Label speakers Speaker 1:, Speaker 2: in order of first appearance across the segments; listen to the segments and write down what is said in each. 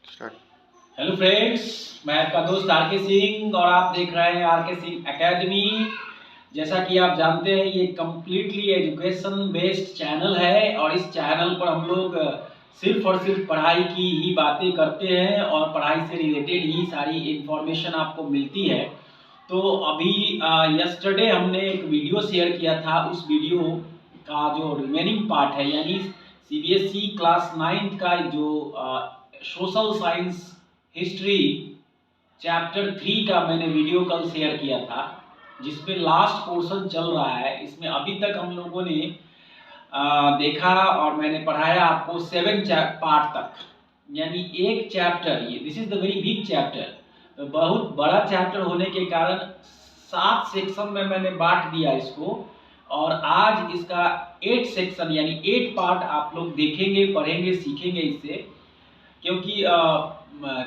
Speaker 1: Start.
Speaker 2: Hello friends, मैं आपका दोस्त आर के सिंह और आप देख रहे हैं आर के सिंह एकेडमी। जैसा कि आप जानते हैं ये कम्प्लीटली एजुकेशन बेस्ड चैनल है और इस चैनल पर हम लोग सिर्फ और सिर्फ पढ़ाई की ही बातें करते हैं और पढ़ाई से रिलेटेड ही सारी इन्फॉर्मेशन आपको मिलती है। तो अभी यस्टरडे हमने एक वीडियो शेयर किया था, उस वीडियो का जो रिमेनिंग पार्ट है यानी सीबीएसई क्लास 9 का जो सोशल साइंस हिस्ट्री चैप्टर 3 का मैंने वीडियो कल शेयर किया था, जिसपे लास्ट पोर्शन चल रहा है। इसमें अभी तक हम लोगों ने देखा और मैंने पढ़ाया आपको 7 पार्ट तक, यानी एक चैप्टर, ये this is the very big chapter, तो बहुत बड़ा चैप्टर होने के कारण 7 सेक्शन में मैंने बांट दिया इसको और आज इसका 8 सेक्शन यानी 8 पार्ट आप लोग देखेंगे, पढ़ेंगे, सीखेंगे इससे, क्योंकि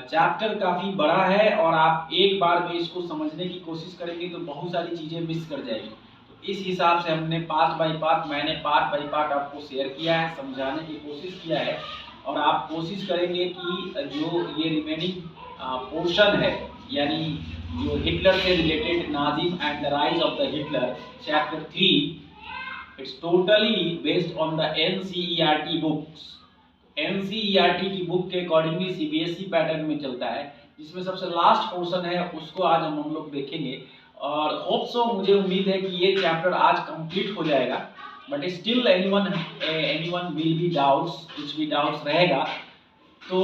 Speaker 2: चैप्टर काफ़ी बड़ा है और आप एक बार में इसको समझने की कोशिश करेंगे तो बहुत सारी चीज़ें मिस कर जाएगी। तो इस हिसाब से हमने पार्ट बाय पार्ट, मैंने पार्ट बाय पार्ट आपको शेयर किया है, समझाने की कोशिश किया है और आप कोशिश करेंगे कि जो ये रिमेनिंग पोर्शन है यानी जो हिटलर से related Nazim and the rise of the Hitler chapter 3, it's totally based on the NCERT books. NCERT की बुक के अकॉर्डिंगली सीबीएसई पैटर्न में चलता है, जिसमें सबसे लास्ट पोर्शन है उसको आज हम लोग देखेंगे और होप सो, मुझे उम्मीद है कि ये चैप्टर आज कंप्लीट हो जाएगा। But still anyone will be doubts, कुछ भी डाउट्स रहेगा तो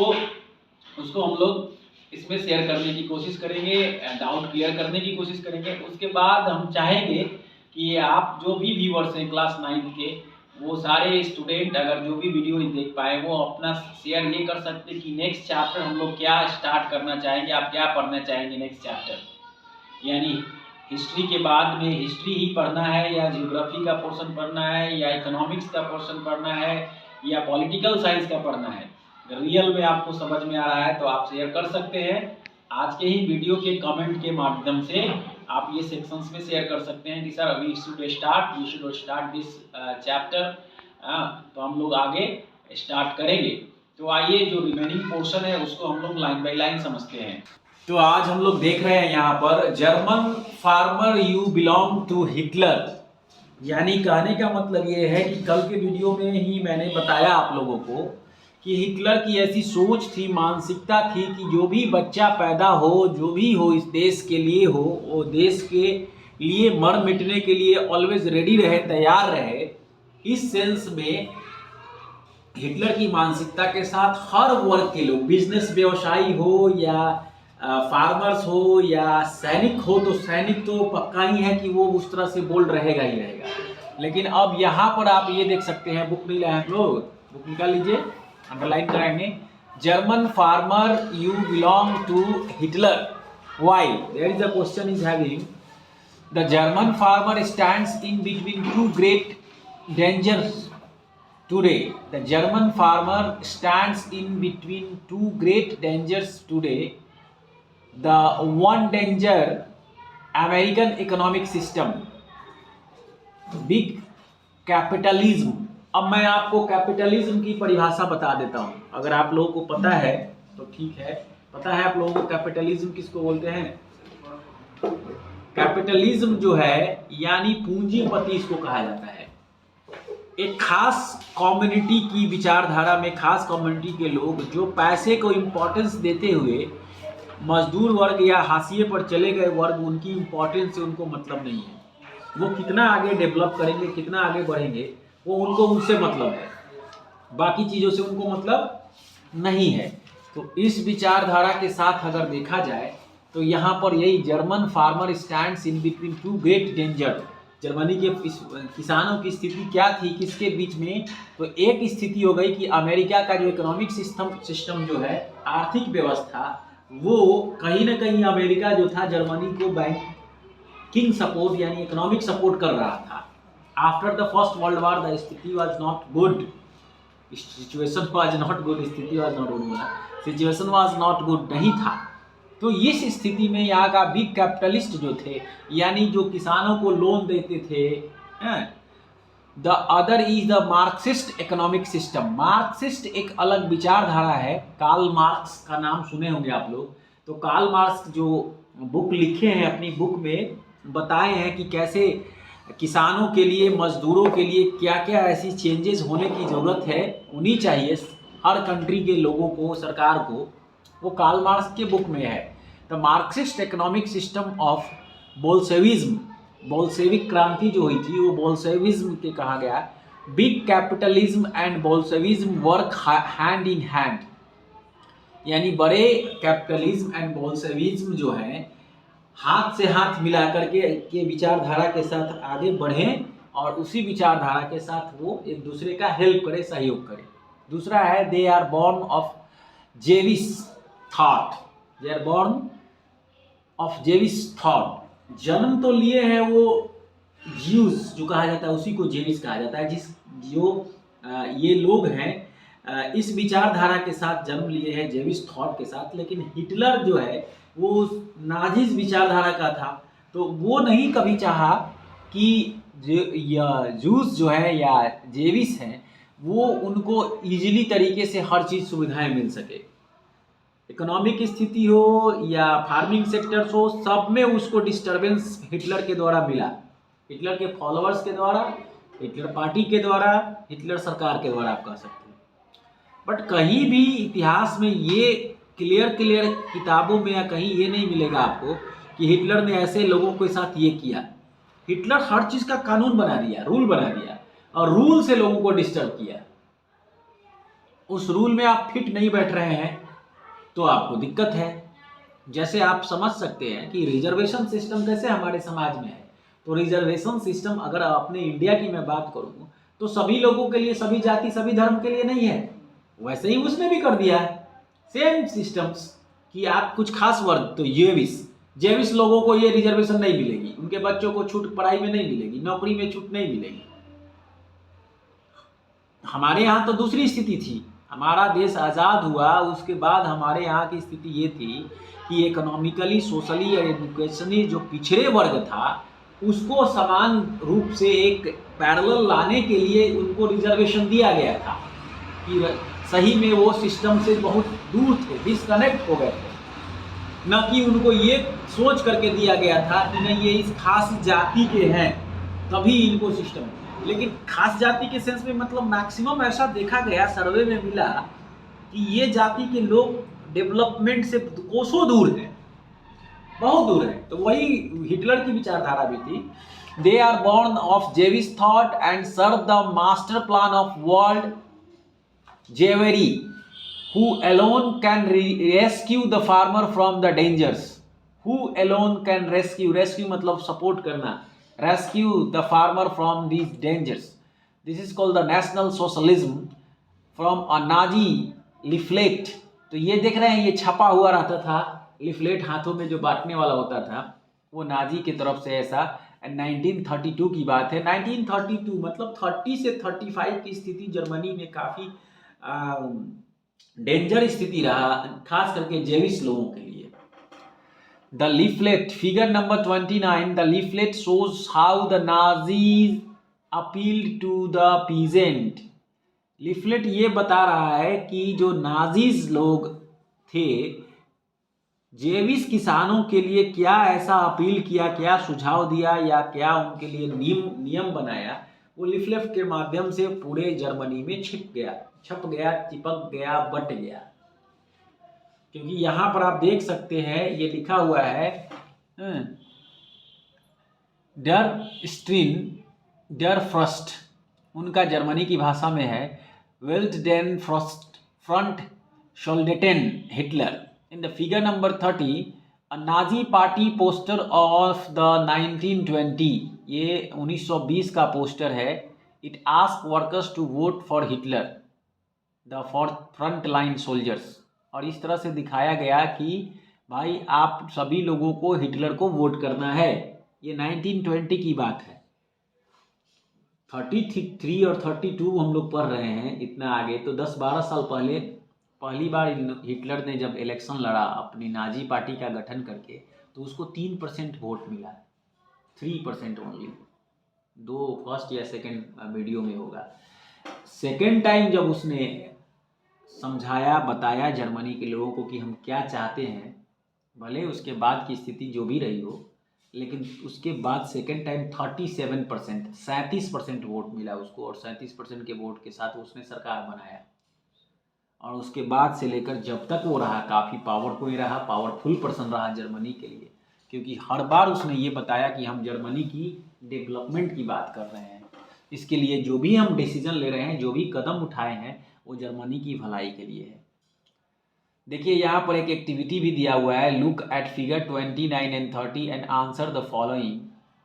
Speaker 2: उसको हम लोग इसमें शेयर करने की कोशिश करेंगे, डाउट क्लियर करने की कोशिश करेंगे। उसके बाद हम चाहेंगे कि आप जो भी व्यूअर्स हैं क्लास 9 के, वो सारे स्टूडेंट अगर जो भी वीडियो देख पाए वो अपना शेयर ये कर सकते हैं कि नेक्स्ट चैप्टर हम लोग क्या स्टार्ट करना चाहेंगे, आप क्या पढ़ना चाहेंगे नेक्स्ट चैप्टर, यानी हिस्ट्री के बाद में हिस्ट्री ही पढ़ना है या ज्योग्राफी का पोर्शन पढ़ना है या इकोनॉमिक्स का पोर्शन पढ़ना है या पॉलिटिकल साइंस का पढ़ना है। अगर रियल में आपको समझ में आ रहा है तो आप शेयर कर सकते हैं। आज के ही वीडियो के कमेंट के माध्यम से आप ये सेक्शंस में शेयर कर सकते हैं कि sir we should start this chapter. तो हम लोग आगे स्टार्ट करेंगे। तो आइए जो रिमेनिंग पोर्शन है उसको हम लोग लाइन बाय लाइन समझते हैं। तो आज हम लोग देख रहे हैं यहाँ पर German farmer you belong to Hitler, यानी कहने का मतलब ये है कि कल के वीडियो में ही मैंने बताया आप लोगों को कि हिटलर की ऐसी सोच थी, मानसिकता थी कि जो भी बच्चा पैदा हो, जो भी हो इस देश के लिए हो, वो देश के लिए मर मिटने के लिए ऑलवेज रेडी रहे, तैयार रहे। इस सेंस में हिटलर की मानसिकता के साथ हर वर्ग के लोग, बिजनेस व्यवसायी हो या फार्मर्स हो या सैनिक हो, तो सैनिक तो पक्का ही है कि वो उस तरह से बोल्ड रहेगा ही रहेगा। लेकिन अब यहाँ पर आप ये देख सकते हैं, बुक नहीं लाए हैं लोग, बुक निकाल लीजिए, अंडरलाइन कराएंगे। German farmer you belong to Hitler, why? There is a question is having the German farmer stands in between two great dangers today. The German farmer stands in between two great dangers today. The one danger, American economic system, big capitalism. अब मैं आपको capitalism की परिभाषा बता देता हूँ, अगर आप लोगों को पता है तो ठीक है। पता है आप लोगों को कैपिटलिज्म किसको बोलते हैं? कैपिटलिज्म जो है यानी पूंजीपति इसको कहा जाता है। एक खास कम्युनिटी की विचारधारा में खास कम्युनिटी के लोग जो पैसे को इम्पोर्टेंस देते हुए मजदूर वर्ग या हाशिए पर चले गए वर्ग, उनकी इम्पोर्टेंस से उनको मतलब नहीं है। वो कितना आगे डेवलप करेंगे, कितना आगे बढ़ेंगे, वो उनको उनसे मतलब है, बाकी चीज़ों से उनको मतलब नहीं है। तो इस विचारधारा के साथ अगर देखा जाए तो यहाँ पर यही German farmer stands in between two great danger. Germany के किसानों की स्थिति क्या थी, किसके बीच में? तो एक स्थिति हो गई कि अमेरिका का जो इकोनॉमिक सिस्टम जो है, आर्थिक व्यवस्था, वो कहीं ना कहीं अमेरिका जो था जर्मनी को बैंकिंग सपोर्ट यानी इकोनॉमिक सपोर्ट कर रहा था। After the first world war the स्थिति was not good, situation was not good, स्थिति was not good, situation was not good नहीं था। तो इस स्थिति में यहाँ का बिग कैपिटलिस्ट जो थे, यानी जो किसानों को लोन देते थे, the other is the Marxist economic system. Marxist एक अलग विचारधारा है। कार्ल मार्क्स का नाम सुने होंगे आप लोग। तो कार्ल मार्क्स जो बुक लिखे हैं, अपनी बुक में बताए हैं कि कैसे किसानों के लिए, मजदूरों के लिए क्या क्या ऐसी चेंजेस होने की ज़रूरत है, होनी चाहिए हर कंट्री के लोगों को, सरकार को। वो कार्ल मार्क्स के बुक में है। The Marxist economic system of Bolshevism. Bolshevik क्रांति जो हुई थी वो बोल्शेविज्म के कहा गया। Big capitalism and Bolshevism work hand in hand, यानी बड़े कैपिटलिज्म एंड बोल्शेविज्म जो है हाथ से हाथ मिला करके विचारधारा के साथ आगे बढ़ें और उसी विचारधारा के साथ वो एक दूसरे का हेल्प करे, सहयोग करे। दूसरा है they are born of Jewish thought. They are born of Jewish thought. जन्म तो लिए हैं वो ज्यूज जो कहा जाता है, उसी को जेविस कहा जाता है। ये लोग हैं इस विचारधारा के साथ जन्म लिए हैं, जेविस थॉट के साथ। लेकिन हिटलर जो है वो नाजिज विचारधारा का था, तो वो नहीं कभी चाहा कि जूस जो है या जेविस हैं वो उनको इजीली तरीके से हर चीज़ सुविधाएं मिल सके। इकोनॉमिक स्थिति हो या फार्मिंग सेक्टर्स हो, सब में उसको डिस्टरबेंस हिटलर के द्वारा मिला। हिटलर के फॉलोअर्स के द्वारा, हिटलर पार्टी के द्वारा, हिटलर सरकार के द्वारा आप कह सकते हैं। बट कहीं भी इतिहास में ये क्लियर किताबों में या कहीं ये नहीं मिलेगा आपको कि हिटलर ने ऐसे लोगों के साथ ये किया। हिटलर हर चीज़ का कानून बना दिया, रूल बना दिया और रूल से लोगों को डिस्टर्ब किया। उस रूल में आप फिट नहीं बैठ रहे हैं तो आपको दिक्कत है। जैसे आप समझ सकते हैं कि रिजर्वेशन सिस्टम कैसे हमारे समाज में है। तो रिजर्वेशन सिस्टम अगर अपने इंडिया की मैं बात करूं तो सभी लोगों के लिए, सभी जाति, सभी धर्म के लिए नहीं है। वैसे ही उसने भी कर दिया है सेम सिस्टम्स कि आप कुछ खास वर्ग, तो जेविस लोगों को ये रिजर्वेशन नहीं मिलेगी, उनके बच्चों को छूट पढ़ाई में नहीं मिलेगी, नौकरी में छूट नहीं मिलेगी। हमारे यहाँ तो दूसरी स्थिति थी। हमारा देश आज़ाद हुआ उसके बाद हमारे यहाँ की स्थिति ये थी कि इकोनॉमिकली, सोशली और एजुकेशनली जो पिछड़े वर्ग था उसको समान रूप से एक पैरेलल लाने के लिए उनको रिजर्वेशन दिया गया था कि सही में वो सिस्टम से बहुत दूर थे, डिस्कनेक्ट हो गए थे। न कि उनको ये सोच करके दिया गया था कि नहीं ये इस खास जाति के हैं तभी इनको सिस्टम। लेकिन खास जाति के सेंस में मतलब मैक्सिमम ऐसा देखा गया, सर्वे में मिला कि ये जाति के लोग डेवलपमेंट से कोसों दूर हैं, बहुत दूर है। तो वही हिटलर की विचारधारा भी थी। They are born of Jewish thought and serve the master plan of world Jewry who alone can rescue the farmer from the dangers. Who alone can rescue मतलब support करना, rescue the farmer from these dangers. This is called the national socialism from a Nazi leaflet. तो ये देख रहे हैं, ये छपा हुआ रहता था लिफलेट, हाथों में जो बांटने वाला होता था वो नाजी की तरफ से। ऐसा 1932 की बात है। 1932 मतलब 30 से 35 की स्थिति जर्मनी में काफ़ी डेंजर स्थिति रहा, खास करके जेविस लोगों के लिए। The leaflet, figure number 29, the leaflet shows how the Nazis appealed to the peasant. Leaflet ये बता रहा है कि जो नाजीज लोग थे, जेविस किसानों के लिए क्या ऐसा अपील किया, क्या सुझाव दिया या क्या उनके लिए नियम बनाया, वो लीफलेट के माध्यम से पूरे जर्मनी में छप गया, चिपक गया, बट गया। क्योंकि यहाँ पर आप देख सकते हैं ये लिखा हुआ है डर स्ट्रीन डर फ्रस्ट, उनका जर्मनी की भाषा में है वेल्ट डेन फ्रस्ट फ्रंट शोल्डेटेन Hitler. In the figure number 30 a Nazi party poster of the 1920, ये 1920 का पोस्टर है। It ask workers to vote for Hitler the front line soldiers. और इस तरह से दिखाया गया कि भाई आप सभी लोगों को हिटलर को वोट करना है। ये 1920 की बात है। 33 और 32 हम लोग पढ़ रहे हैं इतना आगे, तो 10-12 साल पहले पहली बार हिटलर ने जब इलेक्शन लड़ा अपनी नाजी पार्टी का गठन करके, तो उसको 3% वोट मिला, 3% ओनली।
Speaker 1: फर्स्ट या सेकंड वीडियो में होगा। सेकंड टाइम जब उसने समझाया बताया जर्मनी के लोगों को कि हम क्या चाहते हैं, भले उसके बाद की स्थिति जो भी रही हो, लेकिन उसके बाद सेकंड टाइम 37% 37% वोट मिला उसको, और 37% के वोट के साथ उसने सरकार बनाया। और उसके बाद से लेकर जब तक वो रहा, काफ़ी पावरफुल रहा, पावरफुल पर्सन रहा जर्मनी के लिए, क्योंकि हर बार उसने ये बताया कि हम जर्मनी की डेवलपमेंट की बात कर रहे हैं, इसके लिए जो भी हम डिसीजन ले रहे हैं, जो भी कदम उठाए हैं, वो जर्मनी की भलाई के लिए है। देखिए यहाँ पर एक एक्टिविटी भी दिया हुआ है, look at figure 29 and 30 and answer the following,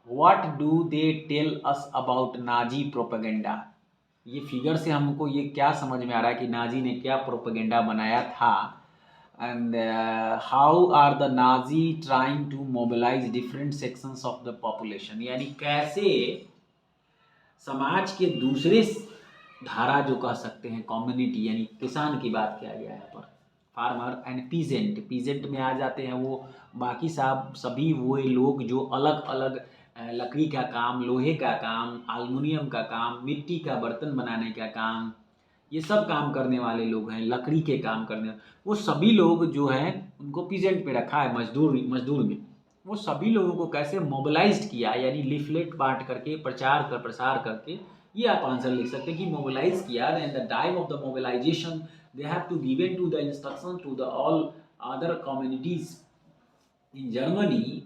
Speaker 1: what do they tell us about Nazi propaganda. ये फिगर से हमको ये क्या समझ में आ रहा है कि नाजी ने क्या प्रोपेगेंडा बनाया था, and how are the Nazi trying to mobilize different sections of the population, यानी कैसे समाज के दूसरे धारा जो कह सकते हैं कम्युनिटी, यानी किसान की बात किया गया है यहाँ पर, फार्मर एंड पीजेंट, पीजेंट में आ जाते हैं वो बाकी साहब सभी वो लोग जो अलग अलग लकड़ी का काम, लोहे का काम, एल्युमिनियम का काम, मिट्टी का बर्तन बनाने का काम, ये सब काम करने वाले लोग हैं, लकड़ी के काम करने, वो सभी लोग जो हैं उनको पीजेंट पे रखा है, मजदूर में। वो सभी लोगों को कैसे मोबिलाइज्ड किया, यानी लिफलेट बांट करके, प्रसार करके, ये आप आंसर लिख सकते हैं कि मोबिलाइज किया। And the time of the mobilization they have to given to the instruction to the all other communities in Germany,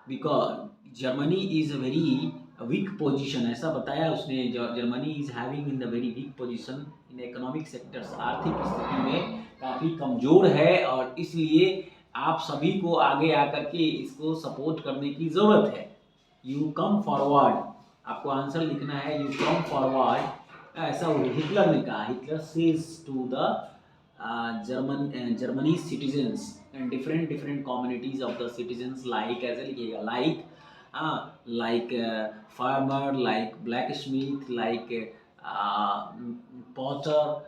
Speaker 1: because Germany is a very weak position, ऐसा बताया उसने, Germany is having in the very weak position in economic sectors, आर्थिक स्थिति में काफ़ी कमज़ोर है, और इसलिए आप सभी को आगे आकर के इसको सपोर्ट करने की ज़रूरत है। यू कम फॉरवर्ड, आपको आंसर लिखना है, यू कम फॉरवर्ड, ऐसा हिटलर ने कहा, Hitler says to the Germany citizens and different communities of the citizens, like ऐसे लिखिएगा, like farmer, like blacksmith, like potter,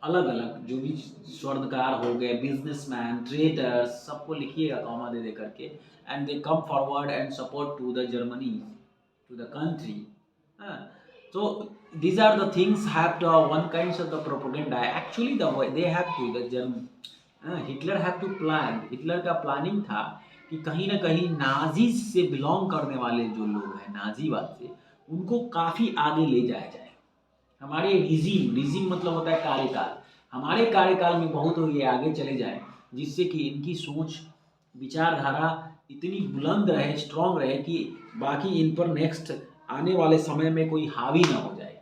Speaker 1: अलग अलग जो भी स्वर्णकार हो गए, बिजनेसमैन, ट्रेडर्स, सबको लिखिएगा कॉमा दे करके, and they come forward and support to the Germany, to the country. So these are the things have the one kinds of the propaganda, actually they have to Hitler have to plan, Hitler का planning था कि कहीं ना कहीं Nazi से belong करने वाले जो लोग हैं, नाजीवाद से, उनको काफ़ी आगे ले जाया जाए। हमारे रिजीम मतलब होता है कार्यकाल, हमारे कार्यकाल में बहुत ये आगे चले जाए, जिससे कि इनकी सोच विचारधारा इतनी बुलंद रहे, स्ट्रांग रहे, कि बाकी इन पर नेक्स्ट आने वाले समय में कोई हावी ना हो जाए।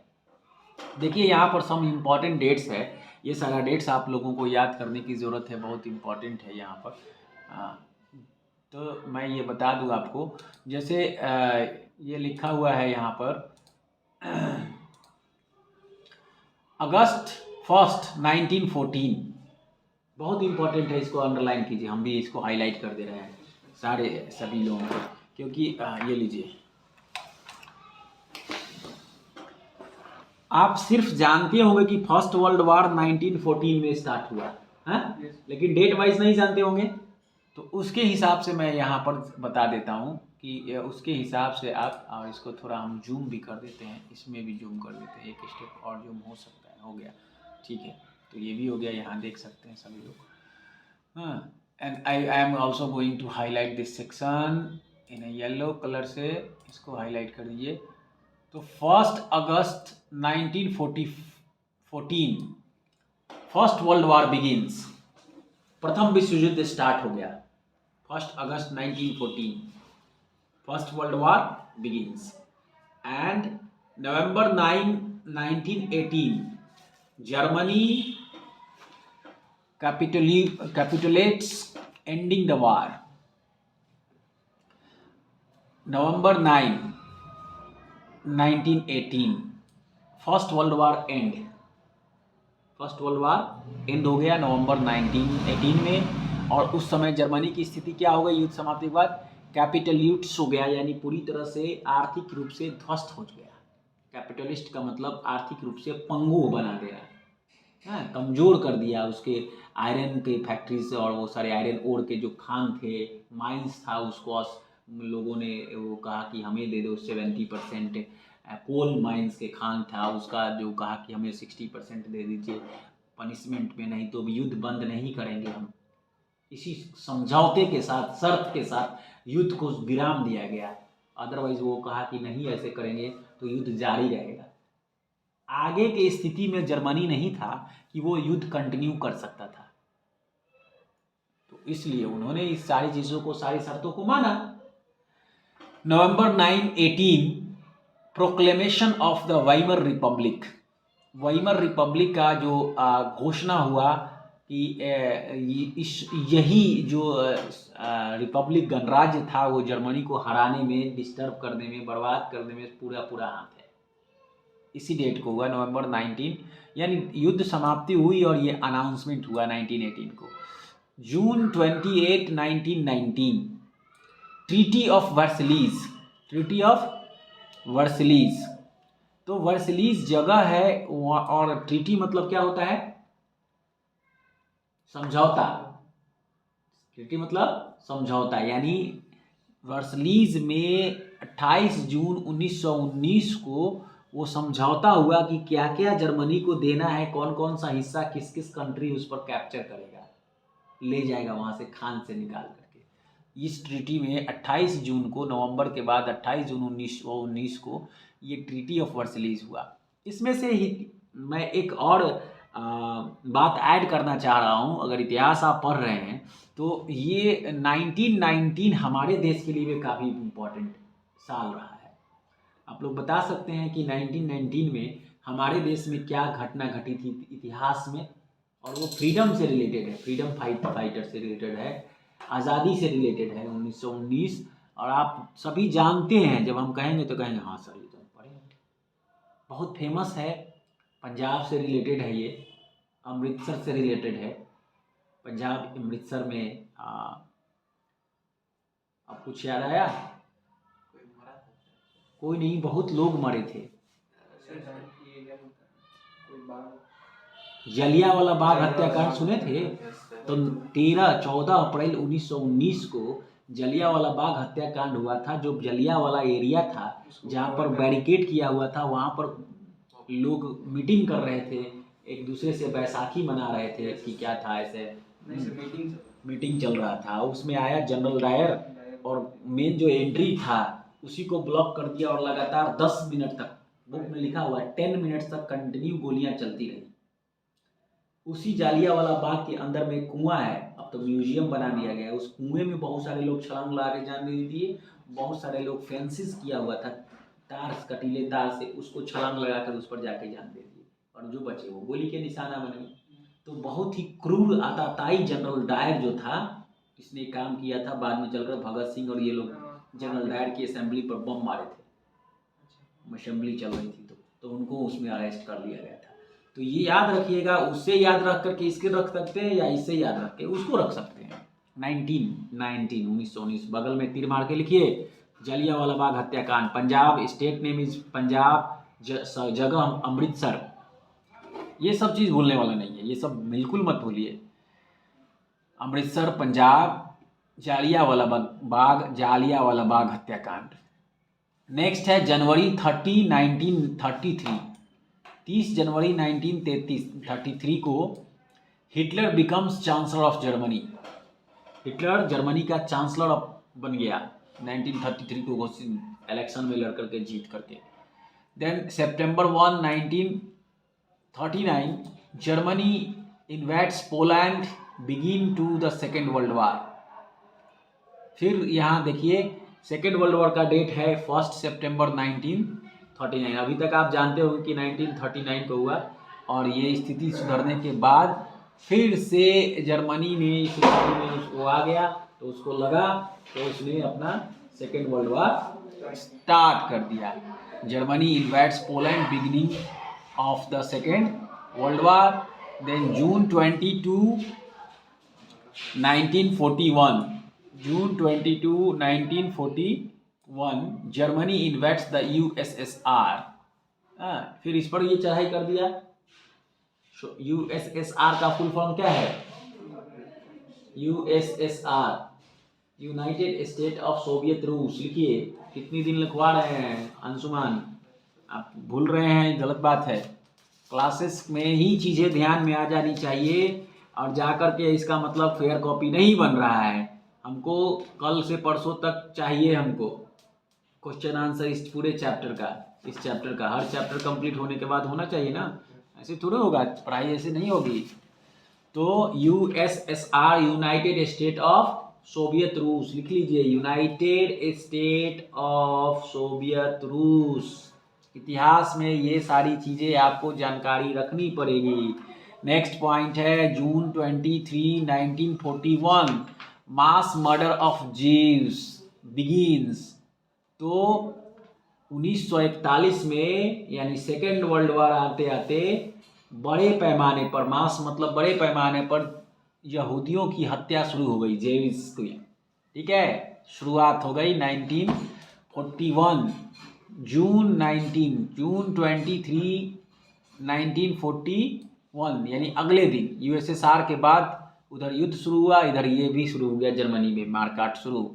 Speaker 1: देखिए यहाँ पर सम इम्पॉर्टेंट डेट्स है, ये सारा डेट्स आप लोगों को याद करने की ज़रूरत है, बहुत इम्पॉर्टेंट है यहाँ पर। तो मैं ये बता दूँ आपको, जैसे ये लिखा हुआ है यहाँ पर अगस्त 1 1914, बहुत इम्पॉर्टेंट है, इसको अंडरलाइन कीजिए, हम भी इसको हाईलाइट कर दे रहे हैं सारे सभी लोगों को, क्योंकि ये लीजिए, आप सिर्फ जानते होंगे कि फर्स्ट वर्ल्ड वॉर 1914 में स्टार्ट हुआ है, लेकिन डेट वाइज नहीं जानते होंगे, तो उसके हिसाब से मैं यहाँ पर बता देता हूँ कि उसके हिसाब से आप, और इसको थोड़ा हम जूम भी कर देते हैं, इसमें भी जूम कर देते हैं, एक स्टेप और जूम हो सकता है, हो गया, ठीक है, तो ये भी हो गया, यहाँ देख सकते हैं सभी लोग। And I am also going to highlight this section in yellow colour से, इसको हाईलाइट कर दीजिए। तो 1 August 1914 first world war begins, प्रथम विश्व युद्ध स्टार्ट हो गया, 1 August 1914 first world war begins, and November 9 1918 Germany capitulates ending the war, November 9 1918 first world war end, first world war end हो गया नवंबर 1918 में, और उस समय जर्मनी की स्थिति क्या हो गई, युद्ध समाप्ति के बाद कैपिटल्यूट्स हो गया, यानी पूरी तरह से आर्थिक रूप से ध्वस्त हो गया। कैपिटलिस्ट का मतलब आर्थिक रूप से पंगु बना दिया, कमज़ोर कर दिया, उसके आयरन के फैक्ट्री से और वो सारे आयरन ओर के जो खान थे, माइंस था, उसको लोगों ने वो कहा कि हमें दे दो 70%, कोल माइंस के खान था उसका जो कहा कि हमें 60% दे दीजिए पनिशमेंट में, नहीं तो युद्ध बंद नहीं करेंगे हम। इसी समझौते के साथ, शर्त के साथ युद्ध को विराम दिया गया। अदरवाइज वो कहा कि नहीं ऐसे करेंगे तो युद्ध जारी रहेगा। आगे की स्थिति में जर्मनी नहीं था कि वो युद्ध कंटिन्यू कर सकता था, तो इसलिए उन्होंने इस सारी चीज़ों को, सारी शर्तों को माना। नवंबर 9, 18 proclamation of the Weimar Republic. Weimar Republic का जो घोषणा हुआ कि यही जो रिपब्लिक गणराज्य था वो जर्मनी को हराने में, डिस्टर्ब करने में, बर्बाद करने में पूरा हाथ है। इसी डेट को हुआ नवंबर 19, यानी युद्ध समाप्ति हुई और ये अनाउंसमेंट हुआ 1918 को। जून 28, 1919 ट्रीटी ऑफ वर्सलीज। ट्रीटी ऑफ वर्सलीज, तो वर्सलीज जगह है और ट्रीटी मतलब क्या होता है? समझौता। ट्रीटी मतलब समझौता, यानी वर्सलीज में 28 जून 1919 को वो समझौता हुआ कि क्या क्या जर्मनी को देना है, कौन कौन सा हिस्सा किस किस कंट्री उस पर कैप्चर करेगा, ले जाएगा वहाँ से खान से निकाल करके। इस ट्रीटी में 28 जून को, नवंबर के बाद 28 जून 1919 को ये ट्रीटी ऑफ वर्सलीज हुआ। इसमें से ही मैं एक और बात ऐड करना चाह रहा हूँ। अगर इतिहास आप पढ़ रहे हैं तो ये 1919 हमारे देश के लिए भी काफ़ी इम्पोर्टेंट साल रहा है। आप लोग बता सकते हैं कि 1919 में हमारे देश में क्या घटना घटी थी इतिहास में, और वो फ्रीडम से रिलेटेड है, फ्रीडम फाइटर से रिलेटेड है, आज़ादी से रिलेटेड है 1919। और आप सभी जानते हैं, जब हम कहेंगे तो कहेंगे हाँ सर ये तो पढ़े, बहुत फेमस है, पंजाब से रिलेटेड है, ये अमृतसर से रिलेटेड है। पंजाब अमृतसर में अब कुछ याद आया? कोई नहीं, बहुत लोग मरे थे। जलियांवाला बाग हत्याकांड सुने थे? तो 14 अप्रैल 1919 को जलियांवाला बाग हत्याकांड हुआ था। जो जलियांवाला एरिया था जहाँ पर बैरिकेड किया हुआ था, वहाँ पर लोग मीटिंग कर रहे थे, एक दूसरे से बैसाखी मना रहे थे कि क्या था, ऐसे मीटिंग चल रहा था। उसमें आया जनरल डायर और मेन जो एंट्री था उसी को ब्लॉक कर दिया और लगातार 10 मिनट तक, बुक में लिखा हुआ है 10 मिनट्स तक कंटिन्यू गोलियां चलती रही। उसी जलियांवाला बाग के अंदर में एक कुआं है, अब तो म्यूजियम बना दिया गया है। उस कुएं में बहुत सारे लोग छलांग लगा के जान दे दिए, बहुत सारे लोग फेंसिस किया हुआ था तार, कटीले तार से, उसको छलांग लगाकर उस पर जाके जान दे दिए, और जो बचे वो गोली के निशाना बने। तो बहुत ही क्रूर आताताई जनरल डायर जो था, इसने काम किया था। बाद में चलकर भगत सिंह और ये लोग जनरल डायर की असेंबली पर बम मारे थे, असेंबली चल रही थी तो उनको उसमें अरेस्ट कर लिया गया था। तो ये याद रखिएगा, उससे याद रख करके इसके रख सकते हैं, या इससे याद रख के उसको रख सकते हैं। 1919 बगल में तीर मार के लिखिए, जलियांवाला बाग हत्याकांड। Punjab state name is Punjab, जगह अमृतसर। ये सब चीज़ भूलने वाला नहीं है, ये सब बिल्कुल मत भूलिए। अमृतसर, पंजाब, जलियांवाला बाग हत्याकांड। नेक्स्ट है जनवरी 30, 1933। 30 जनवरी 1933 को Hitler becomes chancellor of Germany. Hitler Germany का चांसलर बन गया 1933 को, घोषित इलेक्शन में लड़ करके जीत करके। Then September 1, 1939 Germany invades Poland, begin to the second world war. फिर यहाँ देखिए सेकेंड वर्ल्ड वॉर का डेट है 1 सितंबर 1939। अभी तक आप जानते हो कि 1939 को हुआ, और ये स्थिति सुधरने के बाद फिर से जर्मनी में इस स्थिति में उसको आ गया, तो उसको लगा, तो उसने अपना सेकेंड वर्ल्ड वॉर स्टार्ट कर दिया। Germany invades Poland, beginning of the second world war. Then June 22, 1941, June 22, 1941 Germany invades the USSR. फिर इस पर ये चढ़ाई कर दिया। यूएसएसआर का फुल फॉर्म क्या है? USSR United State of Soviet रूस। लिखिए, कितनी दिन लिखवा रहे हैं अंशुमान, आप भूल रहे हैं, गलत बात है। क्लासेस में ही चीज़ें ध्यान में आ जानी चाहिए और जा कर के इसका मतलब फेयर कॉपी नहीं बन रहा है। हमको कल से परसों तक चाहिए हमको क्वेश्चन आंसर इस पूरे चैप्टर का, इस चैप्टर का हर चैप्टर कंप्लीट होने के बाद होना चाहिए ना, ऐसे थोड़ा होगा पढ़ाई, ऐसे नहीं होगी। तो USSR, United State of Soviet रूस, लिख लीजिए, यूनाइटेड स्टेट ऑफ सोवियत रूस। इतिहास में ये सारी चीज़ें आपको जानकारी रखनी पड़ेगी। नेक्स्ट पॉइंट है जून 23, 1941 मास मर्डर ऑफ जीव्स बिगिंस। तो 1941 में यानी सेकेंड वर्ल्ड वॉर आते आते बड़े पैमाने पर, मास मतलब बड़े पैमाने पर यहूदियों की हत्या शुरू हो गई, जेविस की, ठीक है। शुरुआत हो गई 1941 जून 23 1941 यानी अगले दिन यूएसएसआर के बाद उधर युद्ध शुरू हुआ, इधर ये भी शुरू हो गया जर्मनी में मारकाट शुरू।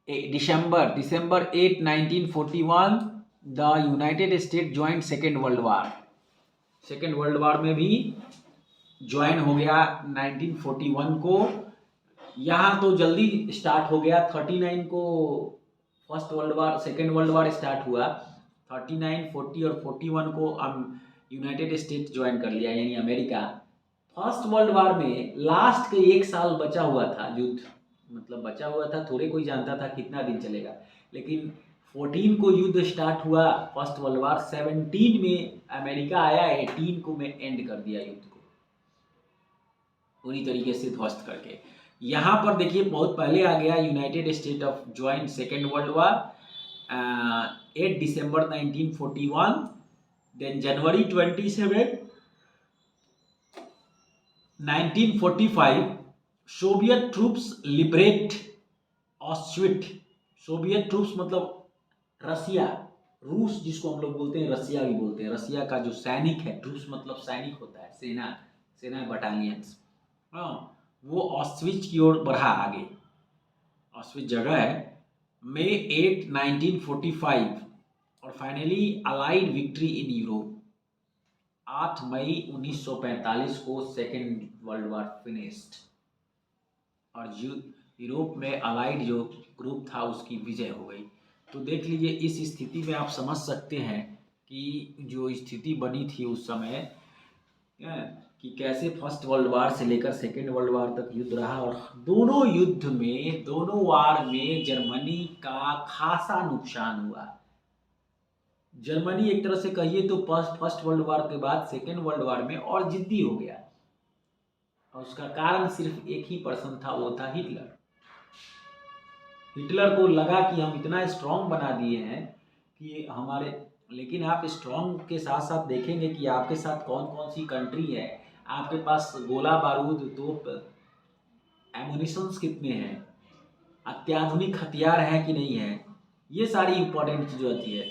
Speaker 1: दिसंबर 8 1941 the United state joint second world war. Second world वार में भी ज्वाइन हो गया 1941 को। यहाँ तो जल्दी स्टार्ट हो गया, 39 को first world war, second world वार स्टार्ट हुआ, 39, 40 और 41 को अब यूनाइटेड स्टेट ज्वाइन कर लिया यानी अमेरिका। फर्स्ट वर्ल्ड वार में लास्ट के 1 साल बचा हुआ था युद्ध, मतलब बचा हुआ था, थोड़े कोई जानता था कितना दिन चलेगा, लेकिन 14 को युद्ध स्टार्ट हुआ फर्स्ट वर्ल्ड वार, 17 में अमेरिका आया, 18 को में एंड कर दिया युद्ध को पूरी तरीके से ध्वस्त करके। यहाँ पर देखिए बहुत पहले आ गया United State of joint second world war 8 December 1941, then January 27 1945 Soviet troops liberate Auschwitz. Soviet troops मतलब रसिया, रूस जिसको हम लोग बोलते हैं, रसिया भी बोलते हैं, रसिया का जो सैनिक है, ट्रूप्स मतलब सैनिक होता है, सेना बटालियंस, हाँ, वो ऑस्विट्स की ओर बढ़ा आगे। ऑस्विट्स जगह है, मई 8 1945 और finally allied victory in Europe. 8 मई 1945 को सेकेंड वर्ल्ड वार फिनिश्ड और यूरोप में अलाइड जो ग्रुप था उसकी विजय हो गई। तो देख लीजिए, इस स्थिति में आप समझ सकते हैं कि जो स्थिति बनी थी उस समय कि कैसे फर्स्ट वर्ल्ड वार से लेकर सेकेंड वर्ल्ड वार तक युद्ध रहा, और दोनों युद्ध में, दोनों वार में जर्मनी का खासा नुकसान हुआ। जर्मनी एक तरह से कहिए तो फर्स्ट वर्ल्ड वार के बाद सेकेंड वर्ल्ड वार में और जिद्दी हो गया, और उसका कारण सिर्फ एक ही पर्सन था, वो था हिटलर। हिटलर को लगा कि हम इतना स्ट्रांग बना दिए हैं कि हमारे, लेकिन आप स्ट्रांग के साथ साथ देखेंगे कि आपके साथ कौन कौन सी कंट्री है, आपके पास गोला बारूद, तोप, एमुनिशंस कितने हैं, अत्याधुनिक हथियार हैं कि नहीं है, ये सारी इंपॉर्टेंट चीज़ें होती है।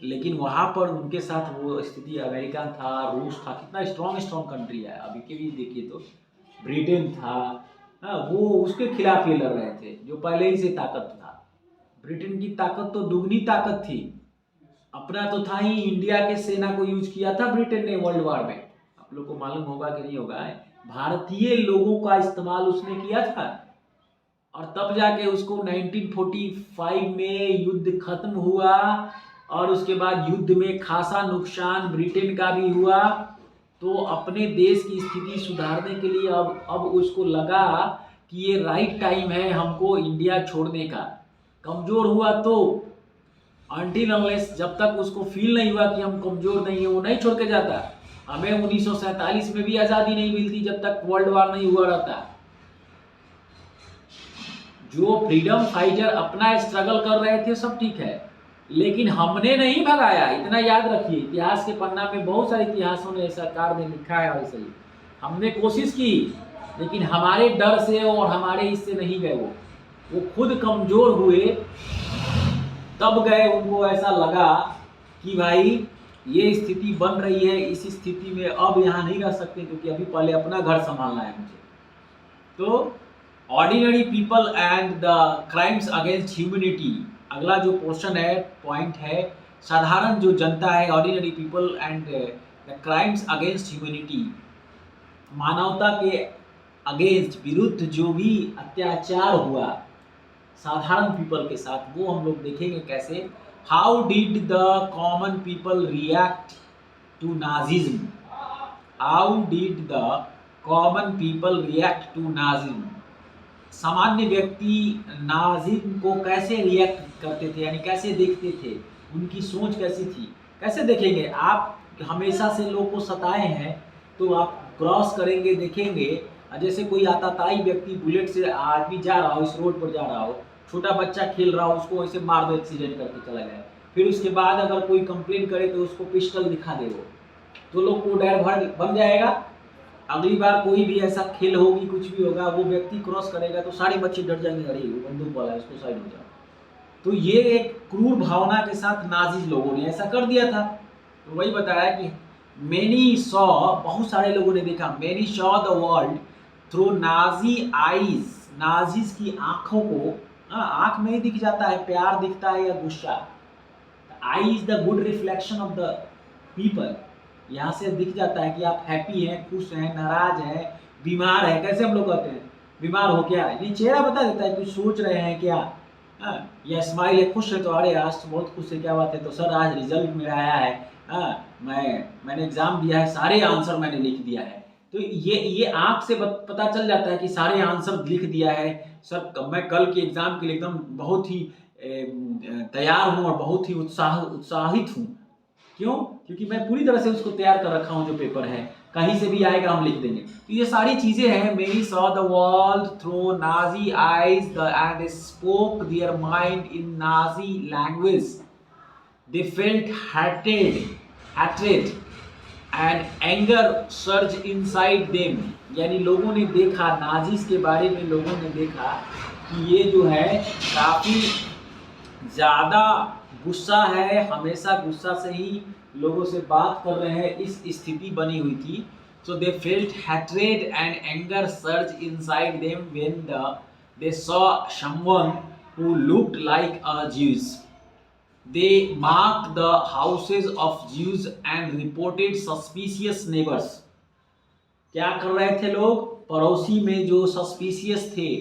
Speaker 1: लेकिन वहाँ पर उनके साथ वो स्थिति, अमेरिका था, रूस था, कितना स्ट्रांग कंट्री है। अभी के भी देखिए तो ब्रिटेन था, वो उसके खिलाफ ये लड़ रहे थे जो पहले ही से ताकत था। ब्रिटेन की ताकत तो दुगनी ताकत थी, अपना तो था ही, इंडिया के सेना को यूज किया था ब्रिटेन ने वर्ल्ड वार में, आप लोग को मालूम होगा कि नहीं होगा, भारतीय लोगों का इस्तेमाल उसने किया था, और तब जाके उसको 1945 में युद्ध खत्म हुआ, और उसके बाद युद्ध में खासा नुकसान ब्रिटेन का भी हुआ। तो अपने देश की स्थिति सुधारने के लिए अब उसको लगा कि ये राइट टाइम है हमको इंडिया छोड़ने का। कमज़ोर हुआ तो अनटिल अनलेस, जब तक उसको फील नहीं हुआ कि हम कमज़ोर नहीं है, वो नहीं छोड़ के जाता। हमें 1947 में भी आज़ादी नहीं मिलती जब तक वर्ल्ड वार नहीं हुआ रहता। जो फ्रीडम फाइटर अपना स्ट्रगल कर रहे थे सब ठीक है, लेकिन हमने नहीं भगाया, इतना याद रखिए। इतिहास के पन्ना में बहुत सारे इतिहासों में सरकार ने लिखा है, और इसलिए हमने कोशिश की, लेकिन हमारे डर से और हमारे इससे नहीं गए, वो खुद कमज़ोर हुए, तब गए। उनको ऐसा लगा कि भाई ये स्थिति बन रही है, इस स्थिति में अब यहाँ नहीं रह सकते, क्योंकि अभी पहले अपना घर संभालना है मुझे। तो ordinary people and the crimes against humanity. अगला जो पोर्शन है, पॉइंट है, साधारण जो जनता है, ordinary people and the crimes against humanity, मानवता के अगेंस्ट, विरुद्ध जो भी अत्याचार हुआ साधारण पीपल के साथ, वो हम लोग देखेंगे कैसे। How did the common people react to Nazism, how did the common people react to Nazism, सामान्य व्यक्ति नाजिज्म को कैसे रिएक्ट करते थे, यानी कैसे देखते थे, उनकी सोच कैसी थी। कैसे देखेंगे, आप हमेशा से लोग को सताए हैं तो आप क्रॉस करेंगे, देखेंगे, जैसे कोई आताताई व्यक्ति बुलेट से आदमी जा रहा हो, इस रोड पर जा रहा हो, छोटा बच्चा खेल रहा हो, उसको ऐसे मार दो, एक्सीडेंट करके चला जाए, फिर उसके बाद अगर कोई कंप्लेन करे तो उसको पिस्टल दिखा दे वो, तो लोग को डर बन जाएगा। अगली बार कोई भी ऐसा खेल होगी, कुछ भी होगा, वो व्यक्ति क्रॉस करेगा तो सारे बच्चे डर जाएंगे, अरे वो बंदूक वाला है, उसको साइड हो जाओ। तो ये एक क्रूर भावना के साथ नाजी लोगों ने ऐसा कर दिया था। तो वही बताया कि मेनी सॉ, बहुत सारे लोगों ने देखा, many saw the world through Nazi eyes, Nazis की आंखों को, आंख में ही दिख जाता है, प्यार दिखता है या गुस्सा। Eye is the good reflection of the people, यहाँ से दिख जाता है कि आप हैप्पी हैं, खुश हैं, नाराज हैं, बीमार हैं। कैसे हम लोग कहते हैं बीमार हो क्या, ये चेहरा बता देता है, कुछ सोच रहे हैं क्या, या स्माइल है, खुश है तो अरे आज तो बहुत खुश है, क्या बात है, तो सर आज रिजल्ट मेरा आया है, मैंने एग्जाम दिया है, सारे आंसर मैंने लिख दिया है। तो ये आंख से पता चल जाता है कि सारे आंसर लिख दिया है सर, मैं कल के एग्जाम के लिए एकदम बहुत ही तैयार हूँ और बहुत ही उत्साहित हूँ। क्यों? क्योंकि मैं पूरी तरह से उसको तैयार कर रखा हूँ, जो पेपर है कहीं से भी आएगा हम लिख देंगे। तो ये सारी चीजें हैं। मेरी saw the world through Nazi eyes and spoke their mind in Nazi language, they felt hatred and anger surge inside them. यानी लोगों ने देखा, नाजीज के बारे में लोगों ने देखा कि ये जो है काफी ज्यादा गुस्सा है, हमेशा गुस्सा से ही लोगों से बात कर रहे हैं, इस स्थिति बनी हुई थी। So they felt hatred and anger surge inside them when they saw someone who looked like a Jews. They marked the houses of Jews and reported suspicious neighbours. क्या कर रहे थे लोग? पड़ोसी में जो सस्पिशियस थे,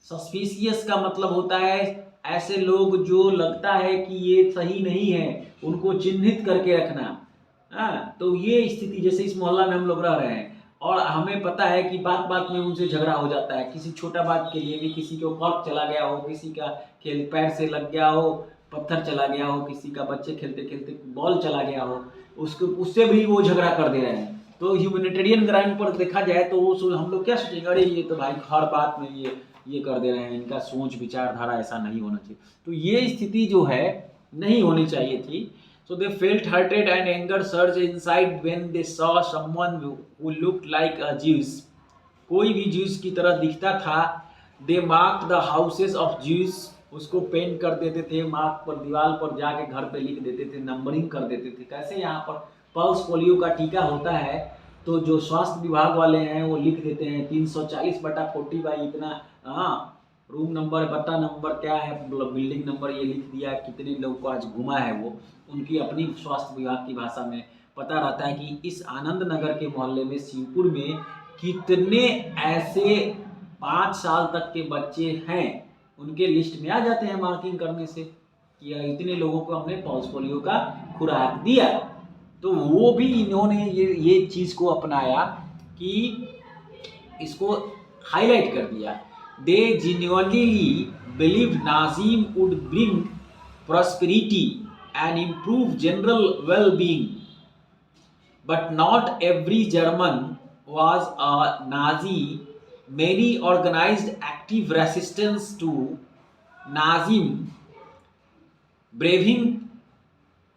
Speaker 1: सस्पिशियस का मतलब होता है ऐसे लोग जो लगता है कि ये सही नहीं है, उनको चिन्हित करके रखना। तो ये स्थिति, जैसे इस मोहल्ला में हम लोग रह रहे हैं और हमें पता है कि बात बात में उनसे झगड़ा हो जाता है, किसी छोटा बात के लिए भी, किसी को कर्क चला गया हो, किसी का खेल पैर से लग गया हो, पत्थर चला गया हो, किसी का बच्चे खेलते खेलते बॉल चला गया हो, उससे भी वो झगड़ा कर दे रहे हैं। तो ह्यूमैनिटेरियन ग्राउंड पर देखा जाए तो वो हम लोग क्या सोचेंगे, अरे ये तो भाई हर बात में ये कर दे रहे हैं, इनका सोच विचारधारा ऐसा नहीं होना चाहिए। तो ये स्थिति जो है नहीं होनी चाहिए थी। So they felt hatred and anger surge inside when they saw someone who looked like a Jews. कोई भी Jews की तरह दिखता था। They marked the houses of Jews. उसको पेंट कर देते थे, मार्क पर, दीवार पर जाके घर पे लिख देते थे, नंबरिंग कर देते थे। कैसे यहाँ पर पल्स पोलियो का टीका होता है तो जो स्वास्थ्य विभाग वाले हैं वो लिख देते हैं 340/40 इतना, रूम नंबर, बट्टा नंबर क्या है, बिल्डिंग नंबर ये लिख दिया, कितने लोग को आज घुमा है, वो उनकी अपनी स्वास्थ्य विभाग की भाषा में पता रहता है कि इस आनंद नगर के मोहल्ले में, शिवपुर में कितने ऐसे 5 साल तक के बच्चे हैं, उनके लिस्ट में आ जाते हैं मार्किंग करने से कि इतने लोगों को हमने पल्स पोलियो का खुराक दिया। तो वो भी इन्होंने ये चीज़ को अपनाया कि इसको हाईलाइट कर दिया। They genuinely believed Nazim would bring prosperity and improve general well-being. But not every German was a Nazi. Many organized active resistance to Nazism, braving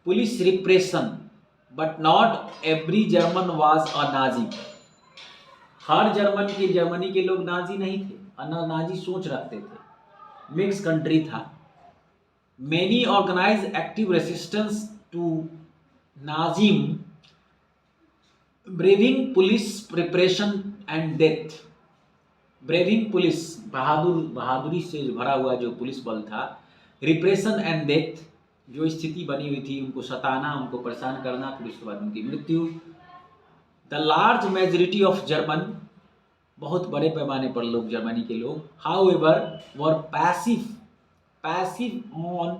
Speaker 1: police repression. But not every German was a Nazi. हर Germany के लोग Nazi नहीं थे, Nazi सोच रखते थे, mix country था। Many organise active resistance to Nazism, braving police preparation and death. Braving police, बहादुरी से भरा हुआ जो पुलिस बल था, रिप्रेशन एंड डेथ, जो स्थिति बनी हुई थी, उनको सताना, उनको परेशान करना, फिर उसके बाद उनकी मृत्यु। The large majority of German, बहुत बड़े पैमाने पर लोग, जर्मनी के लोग, however were passive on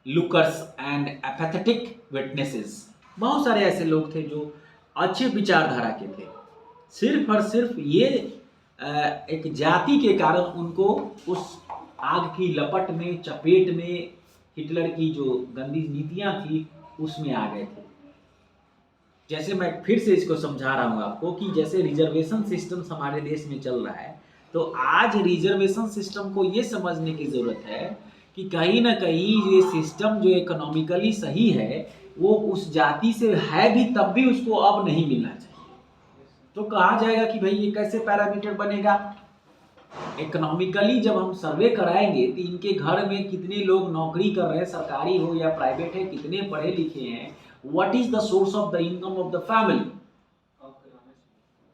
Speaker 1: lookers and apathetic witnesses. बहुत सारे ऐसे लोग थे जो अच्छे विचारधारा के थे, सिर्फ और सिर्फ ये एक जाति के कारण उनको उस आग की लपट में, चपेट में, हिटलर की जो गंदी नीतियां थी उसमें आ गए थे। जैसे मैं फिर से इसको समझा रहा हूँ आपको कि जैसे रिजर्वेशन सिस्टम हमारे देश में चल रहा है, तो आज रिजर्वेशन सिस्टम को ये समझने की ज़रूरत है कि कहीं ना कहीं ये सिस्टम जो इकोनॉमिकली सही है वो उस जाति से है भी, तब भी उसको अब नहीं मिलना चाहिए। तो कहा जाएगा कि भाई ये कैसे पैरामीटर बनेगा? इकोनॉमिकली जब हम सर्वे कराएंगे तो इनके घर में कितने लोग नौकरी कर रहे हैं, सरकारी हो या प्राइवेट है, कितने पढ़े लिखे हैं, what is the source of the income of the family,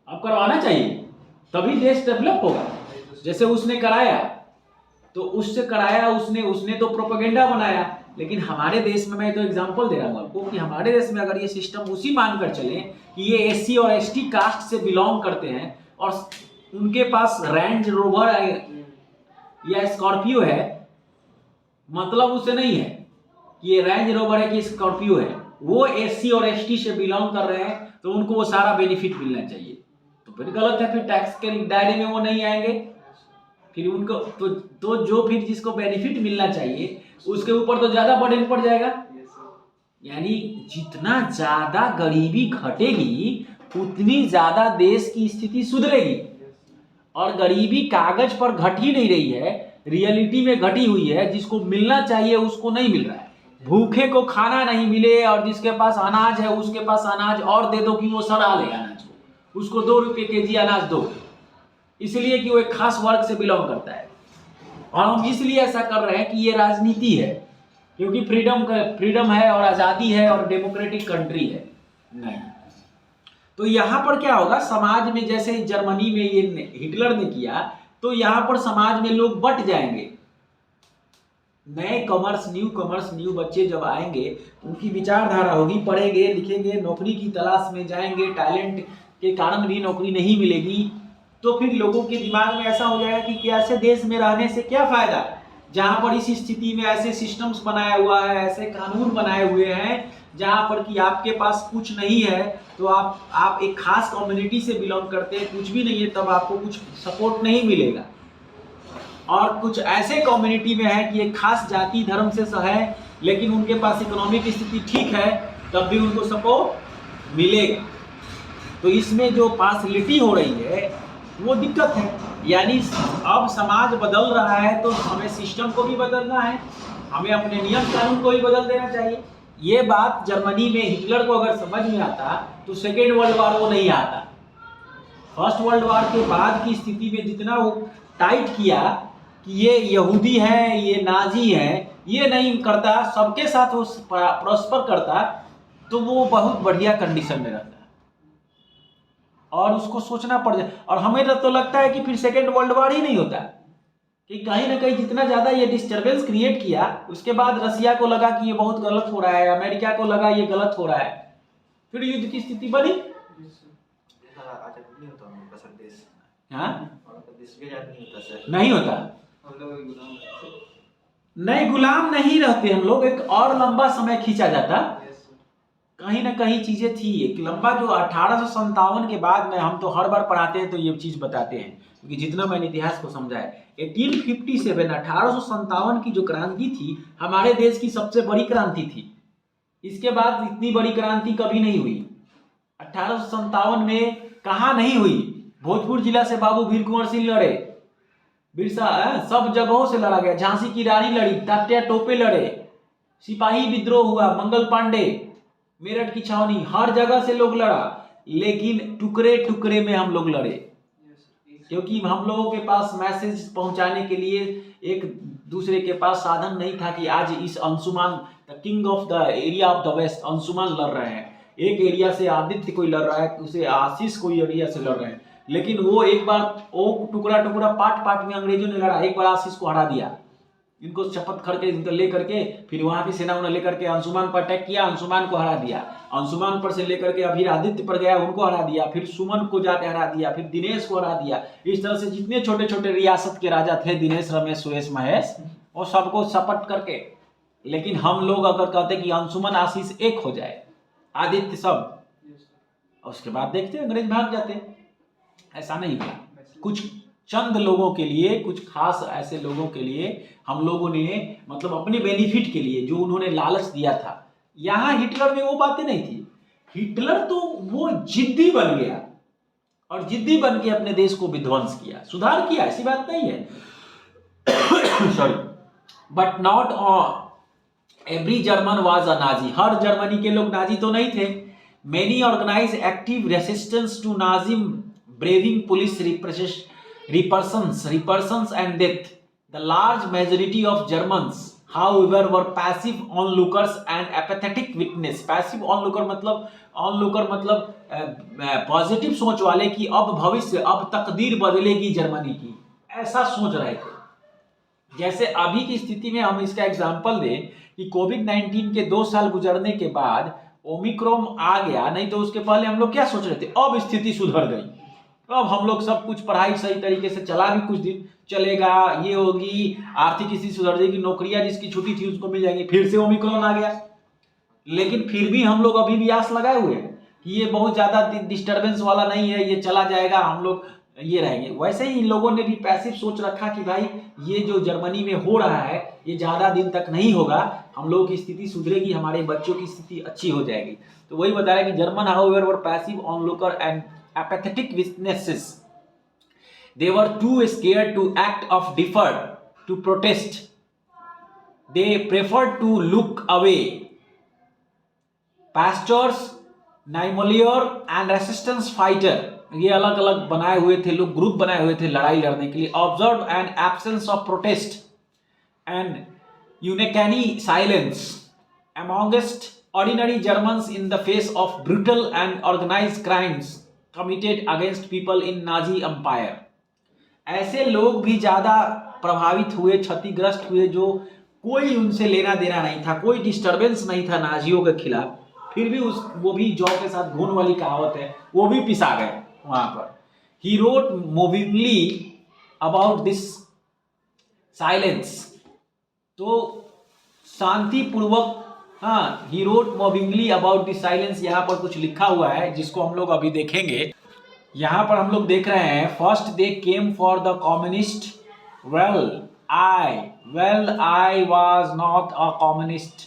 Speaker 1: अब करवाना चाहिए, तभी देश डेवलप होगा। जैसे उसने कराया तो उससे कराया, उसने तो प्रोपेगेंडा बनाया, लेकिन हमारे देश में, मैं तो एग्जांपल दे रहा हूँ आपको कि हमारे देश में अगर ये सिस्टम उसी मानकर चले कि ये एससी और एसटी कास्ट से बिलोंग करते हैं और उनके पास रेंज रोवर या स्कॉर्पियो है, मतलब उससे नहीं है कि ये रेंज रोवर है कि स्कॉर्पियो है, वो एससी और एसटी से बिलोंग कर रहे हैं तो उनको वो सारा बेनिफिट मिलना चाहिए। तो फिर गलत है, फिर टैक्स के दायरे में वो नहीं आएंगे, फिर उनको तो जो फिर जिसको बेनिफिट मिलना चाहिए उसके ऊपर तो ज्यादा बर्डन पड़ जाएगा। यानी जितना ज्यादा गरीबी घटेगी उतनी ज्यादा देश की स्थिति सुधरेगी, और गरीबी कागज पर घट ही नहीं रही है, रियलिटी में घटी हुई है। जिसको मिलना चाहिए उसको नहीं मिल रहा है, भूखे को खाना नहीं मिले और जिसके पास अनाज है उसके पास अनाज और दे दो कि वो सड़ा ले अनाज को, उसको 2 रुपये केजी अनाज दो, इसलिए कि वो एक खास वर्ग से बिलोंग करता है। और हम इसलिए ऐसा कर रहे हैं कि ये राजनीति है, क्योंकि फ्रीडम है और आज़ादी है और डेमोक्रेटिक कंट्री है। नहीं, तो यहाँ पर क्या होगा, समाज में जैसे जर्मनी में ये हिटलर ने किया, तो यहाँ पर समाज में लोग बट जाएंगे। नए कमर्स, न्यू बच्चे जब आएंगे, उनकी विचारधारा होगी, पढ़ेंगे लिखेंगे, नौकरी की तलाश में जाएंगे, टैलेंट के कारण भी नौकरी नहीं मिलेगी, तो फिर लोगों के दिमाग में ऐसा हो जाएगा कि ऐसे देश में रहने से क्या फायदा, जहां पर इस स्थिति में ऐसे सिस्टम्स बनाया हुआ है, ऐसे कानून बनाए हुए हैं जहां पर कि आपके पास कुछ नहीं है, तो आप एक खास कम्युनिटी से बिलोंग करते हैं, कुछ भी नहीं है, तब आपको कुछ सपोर्ट नहीं मिलेगा। और कुछ ऐसे कम्युनिटी में है कि एक खास जाति धर्म से है, लेकिन उनके पास इकोनॉमिक स्थिति ठीक है, तब भी उनको सपोर्ट मिलेगा। तो इसमें जो पार्शलिटी हो रही है वो दिक्कत है। यानी अब समाज बदल रहा है तो हमें सिस्टम को भी बदलना है, हमें अपने नियम कानून को भी बदल देना चाहिए। ये बात जर्मनी में हिटलर को अगर समझ में आता तो सेकेंड वर्ल्ड वॉर वो नहीं आता। फर्स्ट वर्ल्ड वॉर के बाद की स्थिति में जितना वो टाइट किया कि ये यहूदी है, ये नाजी है, ये नहीं करता, सबके साथ वो प्रॉस्पर करता, तो वो बहुत बढ़िया कंडीशन में रहता है। और उसको सोचना पड़ जाए, और हमें तो लगता है कि फिर सेकेंड वर्ल्ड वॉर ही नहीं होता, कि कहीं ना कहीं जितना ज्यादा ये डिस्टर्बेंस क्रिएट किया, उसके बाद रसिया को लगा कि ये बहुत गलत हो रहा है, अमेरिका को लगा ये गलत हो रहा है, फिर युद्ध की स्थिति बनी। नहीं होता, नहीं, गुलाम नहीं रहते हम लोग, एक और लंबा समय खींचा जाता, कहीं ना कहीं चीजें थी एक लंबा, जो 1857 के बाद में, हम तो हर बार पढ़ाते हैं तो ये चीज बताते हैं, क्योंकि जितना मैंने इतिहास को समझा है, 1857 की जो क्रांति थी हमारे देश की सबसे बड़ी क्रांति थी। इसके बाद इतनी बड़ी क्रांति कभी नहीं हुई। 1857 में कहाँ नहीं हुई, भोजपुर जिला से बाबू वीर कुंवर सिंह लड़े, बिरसा सब जगहों से लड़ा गया, झांसी की रानी लड़ी, तात्या टोपे लड़े, सिपाही विद्रोह हुआ, मंगल पांडे, मेरठ की छावनी, हर जगह से लोग लड़ा, लेकिन टुकड़े टुकड़े में हम लोग लड़े, क्योंकि हम लोगों के पास मैसेज पहुंचाने के लिए एक दूसरे के पास साधन नहीं था कि आज इस Anshuman, the king of the area of the west, Anshuman लड़ रहे हैं, एक एरिया से आदित्य कोई लड़ रहा है, उसे आशीष कोई एरिया से लड़ रहे हैं, लेकिन वो एक बार वो टुकड़ा टुकड़ा पार्ट पार्ट में अंग्रेजों ने लड़ा, एक बार आशीष को हरा दिया, इनको शपथ करके इनको लेकर के फिर वहां की सेना उन्हें लेकर के अंशुमान पर अटैक किया, अंशुमान को हरा दिया, अंशुमान पर से लेकर के अभी आदित्य पर गया, उनको हरा दिया, फिर सुमन को जाके हरा दिया, फिर दिनेश को हरा दिया। इस तरह से जितने छोटे छोटे रियासत के राजा थे, दिनेश, रमेश, सुरेश, महेश, और सबको सपट करके। लेकिन हम लोग अगर कहते कि अंशुमन आशीष एक हो जाए, आदित्य सब, उसके बाद देखते अंग्रेज भाग जाते। ऐसा नहीं हुआ। कुछ चंद लोगों के लिए, कुछ खास ऐसे लोगों के लिए हम लोगों ने मतलब अपने बेनिफिट के लिए जो उन्होंने लालच दिया था। यहां हिटलर में वो बातें नहीं थी। हिटलर तो वो जिद्दी बन गया और जिद्दी बन के अपने देश को विध्वंस किया, सुधार किया, ऐसी बात नहीं है। Sorry, but not every German was a Nazi. हर जर्मनी के लोग नाजी तो नहीं थे। Many organise active resistance to Nazism, braving police repressions and death. The large majority of Germans, however, were passive onlookers and apathetic witness. Passive onlooker मतलब positive सोच वाले कि अब भविष्य, अब तकदीर बदलेगी जर्मनी की, ऐसा सोच रहे थे। जैसे अभी की स्थिति में हम इसका एग्जांपल दें कि कोविड-19 के 2 साल गुजरने के बाद ओमिक्रॉन आ गया, नहीं तो उसके पहले हम लोग क्या सोच रहे थे, अब स्थिति सुधर गई, अब हम लोग सब कुछ पढ़ाई सही तरीके से चला भी कुछ दिन चलेगा, ये होगी, आर्थिक स्थिति सुधर जाएगी, नौकरियां जिसकी छुट्टी थी उसको मिल जाएगी। फिर से ओमिक्रॉन आ गया, लेकिन फिर भी हम लोग अभी भी आस लगाए हुए हैं कि ये बहुत ज्यादा डिस्टर्बेंस वाला नहीं है, ये चला जाएगा, हम लोग ये रहेंगे। वैसे ही इन लोगों ने भी पैसिव सोच रखा कि भाई ये जो जर्मनी में हो रहा है ये ज्यादा दिन तक नहीं होगा, हम लोगों की स्थिति सुधरेगी, हमारे बच्चों की स्थिति अच्छी हो जाएगी। तो वही बता रहा है कि German however were passive onlooker and apathetic witnesses. They were too scared to act or defer to protest. They preferred to look away. Pastors, Niemöller and resistance fighter, ये अलग अलग बनाए हुए थे लोग, ग्रुप बनाए हुए थे लड़ाई लड़ने के लिए। Observed an absence of protest and uncanny silence amongst ordinary Germans in the face of brutal and organized crimes committed against people in Nazi empire. ऐसे लोग भी ज्यादा प्रभावित हुए, क्षतिग्रस्त हुए, जो कोई उनसे लेना देना नहीं था, कोई डिस्टरबेंस नहीं था नाजियों के खिलाफ, फिर भी वो भी जौ के साथ घून वाली कहावत है, वो भी पिसा गए वहां पर। He wrote movingly about this silence. तो शांतिपूर्वक, हाँ, he wrote movingly about the silence, यहाँ पर कुछ लिखा हुआ है जिसको हम लोग अभी देखेंगे। यहाँ पर हम लोग देख रहे हैं, first they came for the communist, well I was not a communist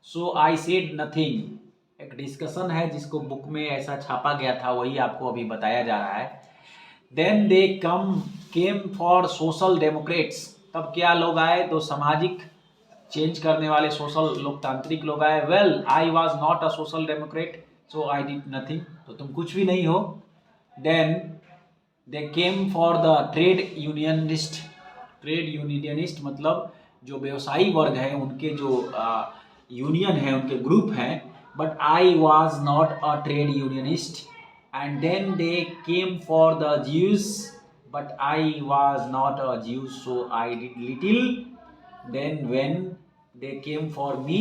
Speaker 1: so I said nothing. एक डिस्कशन है जिसको बुक में ऐसा छापा गया था, वही आपको अभी बताया जा रहा है। Then they came for social democrats, तब क्या लोग आए, तो सामाजिक चेंज करने वाले सोशल लोकतांत्रिक लोग आए। Well I was not a social democrat so I did nothing, तो तुम कुछ भी नहीं हो। Then they came for the trade unionist, trade unionist मतलब जो व्यवसायी वर्ग है, उनके जो यूनियन है, उनके ग्रुप हैं। But I was not a trade unionist. And then they came for the Jews, but I was not a Jews so I did little. Then when they came for me,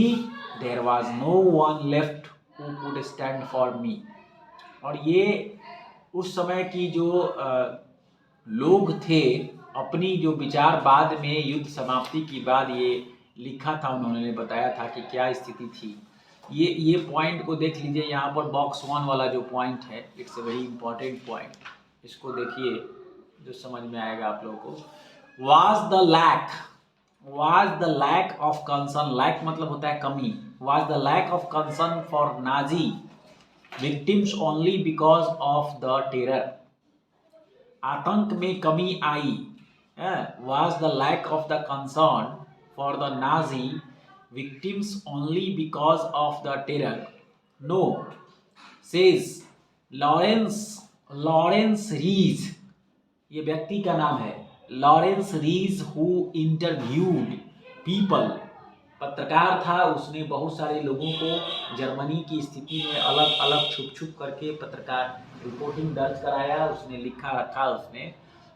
Speaker 1: there was no one left who could stand for me. और ये उस समय की जो लोग थे, अपनी जो विचार बाद में युद्ध समाप्ति के बाद ये लिखा था, उन्होंने बताया था कि क्या स्थिति थी। ये पॉइंट को देख लीजिए, यहाँ पर बॉक्स 1 वाला जो पॉइंट है, it's a very important point, इसको देखिए जो समझ में आएगा आप लोगों को। was the lack of concern, lack मतलब होता है कमी, was the lack of concern for Nazi victims only because of the terror. आतंक में कमी आई, was the lack of the concern for the Nazi victims only because of the terror. No, says Lawrence Rees, ये व्यक्ति का नाम है, Lawrence Rees, who interviewed people पत्रकार था, उसने बहुत सारे लोगों को जर्मनी की स्थिति में अलग अलग छुप छुप करके पत्रकार रिपोर्टिंग दर्ज कराया। उसने लिखा रखा उसने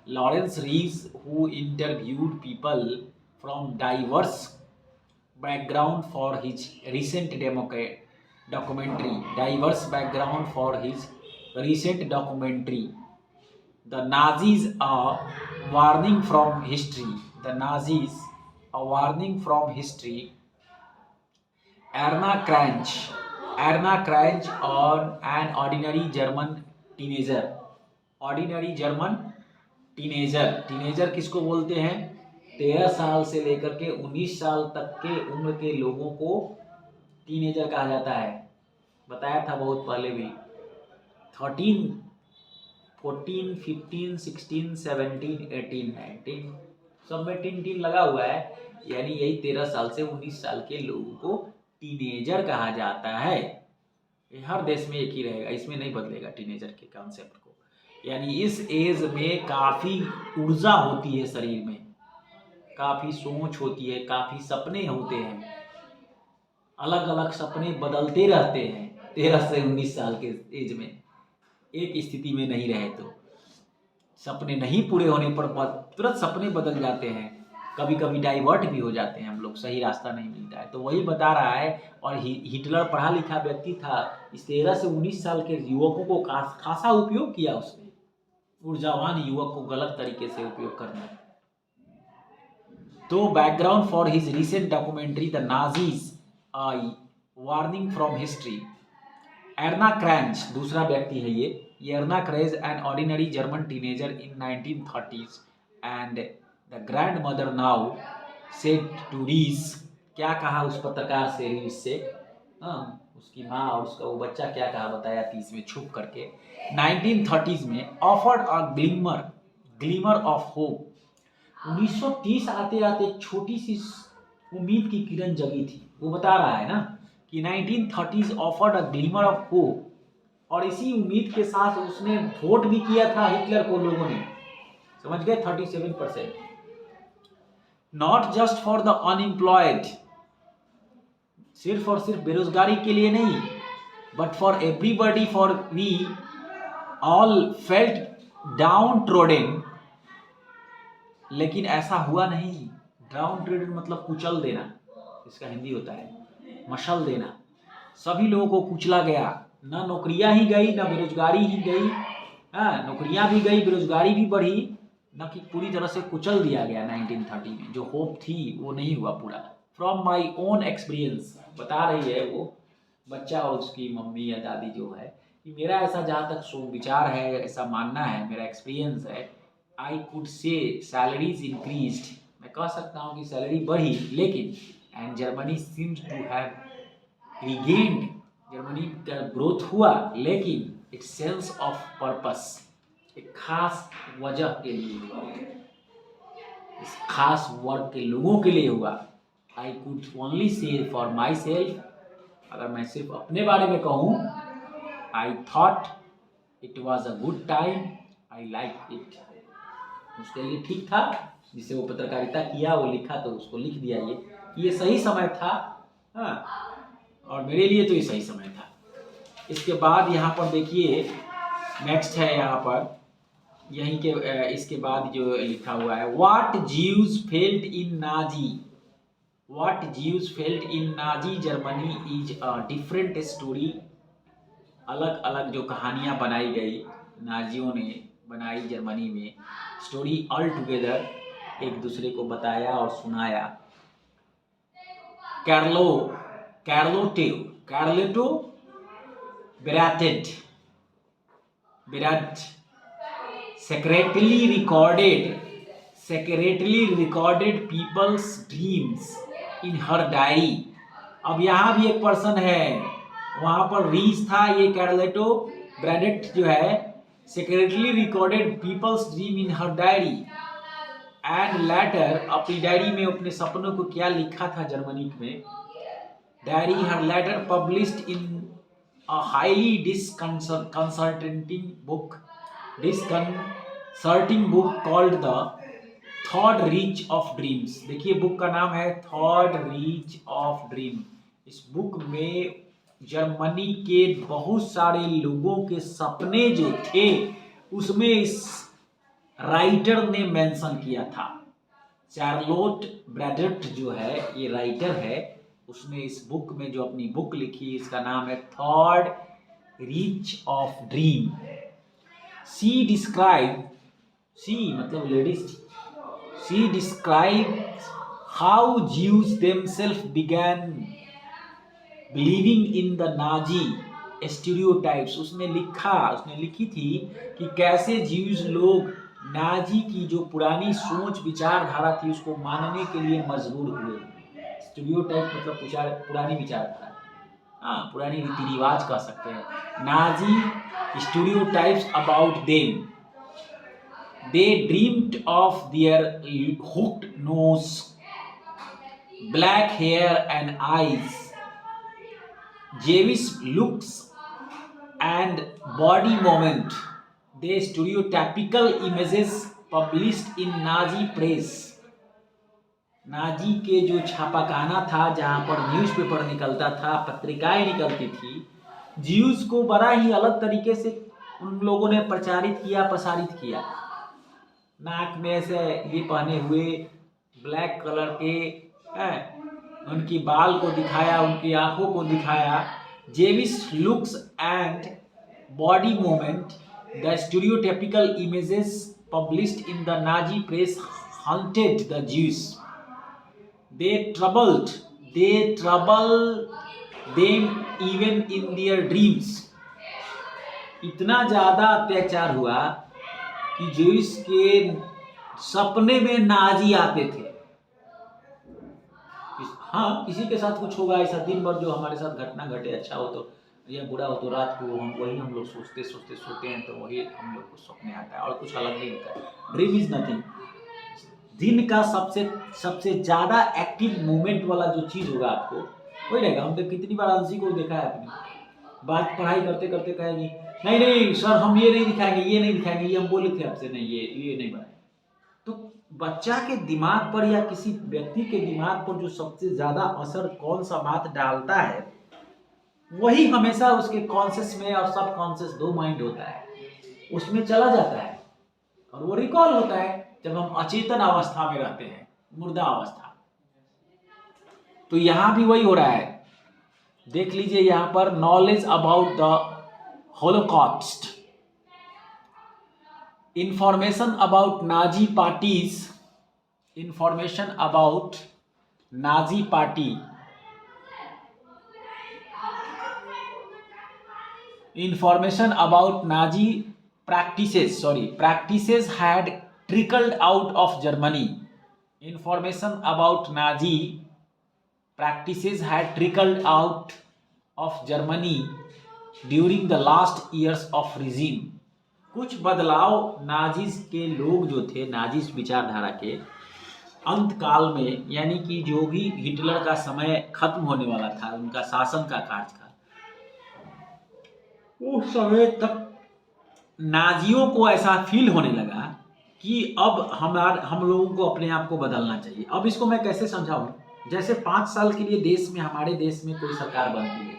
Speaker 1: Lawrence Rees who interviewed people from diverse background for his recent documentary The Nazis a warning from history. The Nazis a warning from history. Erna Kranz on an ordinary German teenager. Ordinary German teenager किसको बोलते हैं? 13 साल से लेकर के 19 साल तक के उम्र के लोगों को टीनेजर कहा जाता है। बताया था बहुत पहले भी। 13 14, 15, 16, 17, 18, 19 सब में टीन लगा हुआ है, यानी यही 13 साल से 19 साल के लोगों को टीनेजर कहा जाता है। ये हर देश में एक ही रहेगा, इसमें नहीं बदलेगा टीनेजर के कॉन्सेप्ट को। यानी इस एज में काफ़ी ऊर्जा होती है शरीर में, काफ़ी सोच होती है, काफ़ी सपने होते हैं, अलग अलग सपने बदलते रहते हैं। 13 से 19 साल के एज में एक स्थिति में नहीं रहे तो सपने नहीं पूरे होने पर तुरंत सपने बदल जाते हैं, कभी कभी डाइवर्ट भी हो जाते हैं हम लोग, सही रास्ता नहीं मिलता है। तो वही बता रहा है। और हिटलर पढ़ा लिखा व्यक्ति था, इस 13 से 19 साल के युवकों को खासा उपयोग किया उसने, ऊर्जावान युवक को गलत तरीके से उपयोग करना। तो background for his recent documentary the Nazis a warning from history. Erna Kranz दूसरा व्यक्ति है ये। Erna Kranz an ordinary German teenager in 1930s and the grandmother now said to Rees. क्या कहा उस पत्रकार से, रीज से, उसकी माँ और उसका वो बच्चा क्या कहा बताया 30 में छुप करके। 1930s में offered a glimmer of hope. 1930 आते आते एक छोटी सी उम्मीद की किरण जगी थी। वो बता रहा है ना कि 1930s offered a glimmer of hope, और इसी उम्मीद के साथ उसने वोट भी किया था हिटलर को लोगों ने, समझ गए, 37%। Not just for the unemployed, सिर्फ और सिर्फ बेरोजगारी के लिए नहीं, but for everybody, for we all felt downtrodden. लेकिन ऐसा हुआ नहीं। डाउन ट्रोडन मतलब कुचल देना, इसका हिंदी होता है मशल देना। सभी लोगों को कुचला गया, ना नौकरियां ही गई, ना बेरोजगारी ही गई। नौकरियां भी गई, बेरोजगारी भी बढ़ी, न कि पूरी तरह से कुचल दिया गया। 1930 में जो होप थी वो नहीं हुआ पूरा। फ्रॉम माई ओन एक्सपीरियंस बता रही है वो बच्चा और उसकी मम्मी या दादी जो है, कि मेरा ऐसा जहाँ तक विचार है, ऐसा मानना है, मेरा एक्सपीरियंस है। I could say salaries increased, मैं कह सकता हूँ कि सैलरी बढ़ी, लेकिन and Germany seems to have regained, जर्मनी का ग्रोथ हुआ, लेकिन एक सेंस ऑफ पर्पस, एक खास वजह के लिए हुआ, इस खास वर्ग के लोगों के लिए हुआ। I could only say for my self, अगर मैं सिर्फ अपने बारे में कहूँ, I thought it was a good time, I like it, उसके लिए ठीक था। जिसे वो पत्रकारिता किया, वो लिखा तो उसको लिख दिया ये सही समय था। और मेरे लिए तो ये सही समय था। इसके बाद यहाँ पर देखिए नेक्स्ट है, यहाँ पर यहीं के इसके बाद जो लिखा हुआ है, what जीव्स felt in Nazi Germany is a different story. अलग अलग जो कहानियाँ बनाई गई, नाजियों ने बनाई जर्मनी में, स्टोरी ऑल टुगेदर, एक दूसरे को बताया और सुनाया। Carleto Berat secretly recorded people's dreams in her diary। अब यहाँ भी एक पर्सन है, वहाँ पर रीज था, ये कैर्लेटो ब्रैडेट जो है, secretly recorded people's dream in her diary and letter, अपनी डायरी में अपने सपनों को क्या लिखा था जर्मनी में। Diary her letter published in a highly disconcerting book called the third Reich of dreams. देखिए बुक का नाम है थर्ड रीच ऑफ ड्रीम। इस बुक में जर्मनी के बहुत सारे लोगों के सपने जो थे उसमें इस राइटर ने मेंशन किया था। चार्लोट ब्रैडट जो है ये राइटर है, उसने इस बुक में जो अपनी बुक लिखी इसका नाम है third Reich of dream. She describe, she मतलब ladies, she describe how Jews themselves began believing in the Nazi stereotypes। उसने लिखी थी कि कैसे ज्यूज लोग नाजी की जो पुरानी सोच विचारधारा थी उसको मानने के लिए मजबूर हुए। स्टीरियोटाइप मतलब पुरानी विचारधारा, हाँ पुरानी रीति रिवाज कह सकते हैं। Nazi stereotypes about them, they dreamed of their hooked nose, black hair and eyes, Jewish looks and body movement, the stereotypical images published in Nazi press। Nazi के जो छापाखाना था जहां पर न्यूज़पेपर निकलता था, पत्रिकाएं निकलती थी, ज्यूज को बड़ा ही अलग तरीके से उन लोगों ने प्रचारित किया, प्रसारित किया। नाक में ऐसे ये पहने हुए ब्लैक कलर के उनकी बाल को दिखाया, उनकी आंखों को दिखाया। Jewish looks and body movement, the stereotypical images published in the Nazi press hunted the Jews, they troubled them even in their dreams। इतना ज्यादा अत्याचार हुआ कि ज्यूस के सपने में नाजी आते थे। हाँ किसी के साथ कुछ होगा ऐसा, दिन भर जो हमारे साथ घटना घटे, अच्छा हो तो या बुरा हो तो रात को हम लोग सोचते सोते हैं तो वही हम लोग को सपने आता है और कुछ अलग नहीं होता है। Dream is nothing. दिन का सबसे ज्यादा एक्टिव मूवमेंट वाला जो चीज होगा आपको वही रहेगा। हमने कितनी बार अंशी को देखा है, अपनी बात पढ़ाई करते करते कहेगी नहीं सर हम ये नहीं दिखाएंगे, ये नहीं दिखाएंगे, ये हम बोले थे आपसे, नहीं ये नहीं बनाए। तो बच्चा के दिमाग पर या किसी व्यक्ति के दिमाग पर जो सबसे ज्यादा असर कौन सा बात डालता है वही हमेशा उसके कॉन्शियस में और सब कॉन्शियस दो माइंड होता है, उसमें चला जाता है और वो रिकॉल होता है जब हम अचेतन अवस्था में रहते हैं, मुर्दा अवस्था। तो यहां भी वही हो रहा है। देख लीजिए यहां पर knowledge about the Holocaust, information about Nazi parties, information about Nazi party, information about Nazi practices had trickled out of Germany। Information about Nazi practices had trickled out of Germany during the last years of regime। कुछ बदलाव Nazis के लोग जो थे, Nazis विचारधारा के अंत काल में, यानी कि जो भी हिटलर का समय खत्म होने वाला था, उनका शासन का कार्यकाल, उस समय तक नाजियों को ऐसा फील होने लगा कि अब हम लोगों को अपने आप को बदलना चाहिए। अब इसको मैं कैसे समझाऊं, जैसे 5 साल के लिए हमारे देश में कोई सरकार बनती है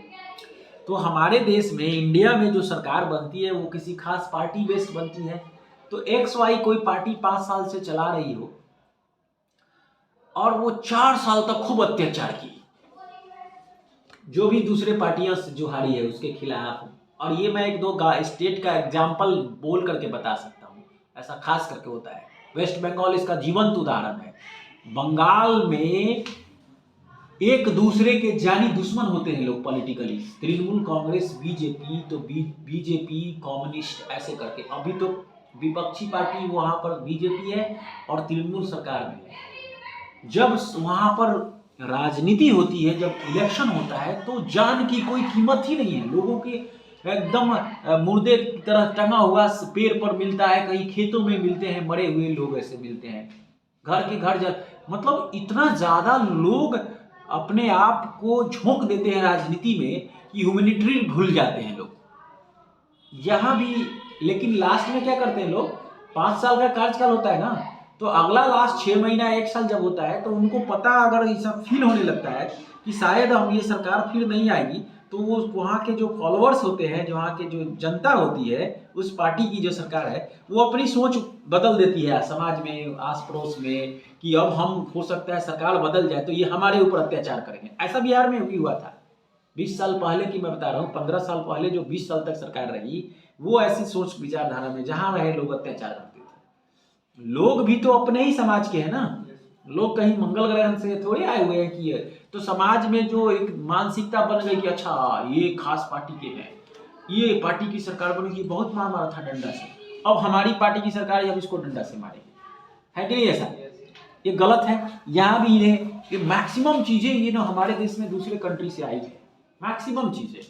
Speaker 1: तो हमारे देश में, इंडिया में जो सरकार बनती है वो किसी खास पार्टी बेस्ड बनती है। तो XY कोई पार्टी 5 साल से चला रही हो और वो 4 साल तक खूब अत्याचार की, जो भी दूसरे पार्टियां जो हारी है उसके खिलाफ। और ये मैं 1-2 स्टेट का एग्जाम्पल बोल करके बता सकता हूँ, ऐसा खास करके होता है। वेस्ट बंगाल इसका जीवंत उदाहरण है। बंगाल में एक दूसरे के जानी दुश्मन होते हैं लोग पॉलिटिकली, तृणमूल कांग्रेस, बीजेपी, तो बीजेपी कम्युनिस्ट ऐसे करके। अभी तो विपक्षी पार्टी वहां पर बीजेपी है और तृणमूल सरकार में है। जब वहां पर राजनीति होती है, जब इलेक्शन होता है तो जान की कोई कीमत ही नहीं है। लोगों के एकदम मुर्दे की तरह टंगा हुआ पेड़ पर मिलता है, कहीं खेतों में मिलते हैं, मरे हुए लोग ऐसे मिलते हैं, घर के घर मतलब इतना ज्यादा लोग अपने आप को झोंक देते हैं राजनीति में कि ह्यूमैनिटी भूल जाते हैं लोग। यहां भी लेकिन लास्ट में क्या करते हैं लोग, 5 साल का कार्यकाल होता है ना, तो अगला लास्ट 6 महीना 1 साल जब होता है तो उनको पता अगर ऐसा फील होने लगता है कि शायद हम ये सरकार फिर नहीं आएगी, तो वो वहाँ के जो फॉलोअर्स होते हैं, जो वहाँ के जो जनता होती है उस पार्टी की जो सरकार है, वो अपनी सोच बदल देती है समाज में, आस पड़ोस में, कि अब हम हो सकता है सरकार बदल जाए तो ये हमारे ऊपर अत्याचार करेंगे। ऐसा बिहार में भी हुआ था 20 साल पहले की मैं बता रहा हूँ, 15 साल पहले जो 20 साल तक सरकार रही, वो ऐसी सोच विचारधारा में जहाँ रहे लोग अत्याचार करते थे। लोग भी तो अपने ही समाज के हैं ना, लोग कहीं मंगल ग्रह से थोड़ी आए हुए हैं कि तो समाज में जो एक मानसिकता बन गई कि अच्छा ये खास पार्टी के हैं, ये पार्टी की सरकार बनेगी, बहुत मार मारा था डंडा से, अब हमारी पार्टी की सरकार है, अब इसको डंडा से मारेगी, है कि नहीं ऐसा? ये गलत है। यहाँ भी ये मैक्सिमम चीजें ये ना हमारे देश में दूसरे कंट्री से आई है, मैक्सिमम चीजें।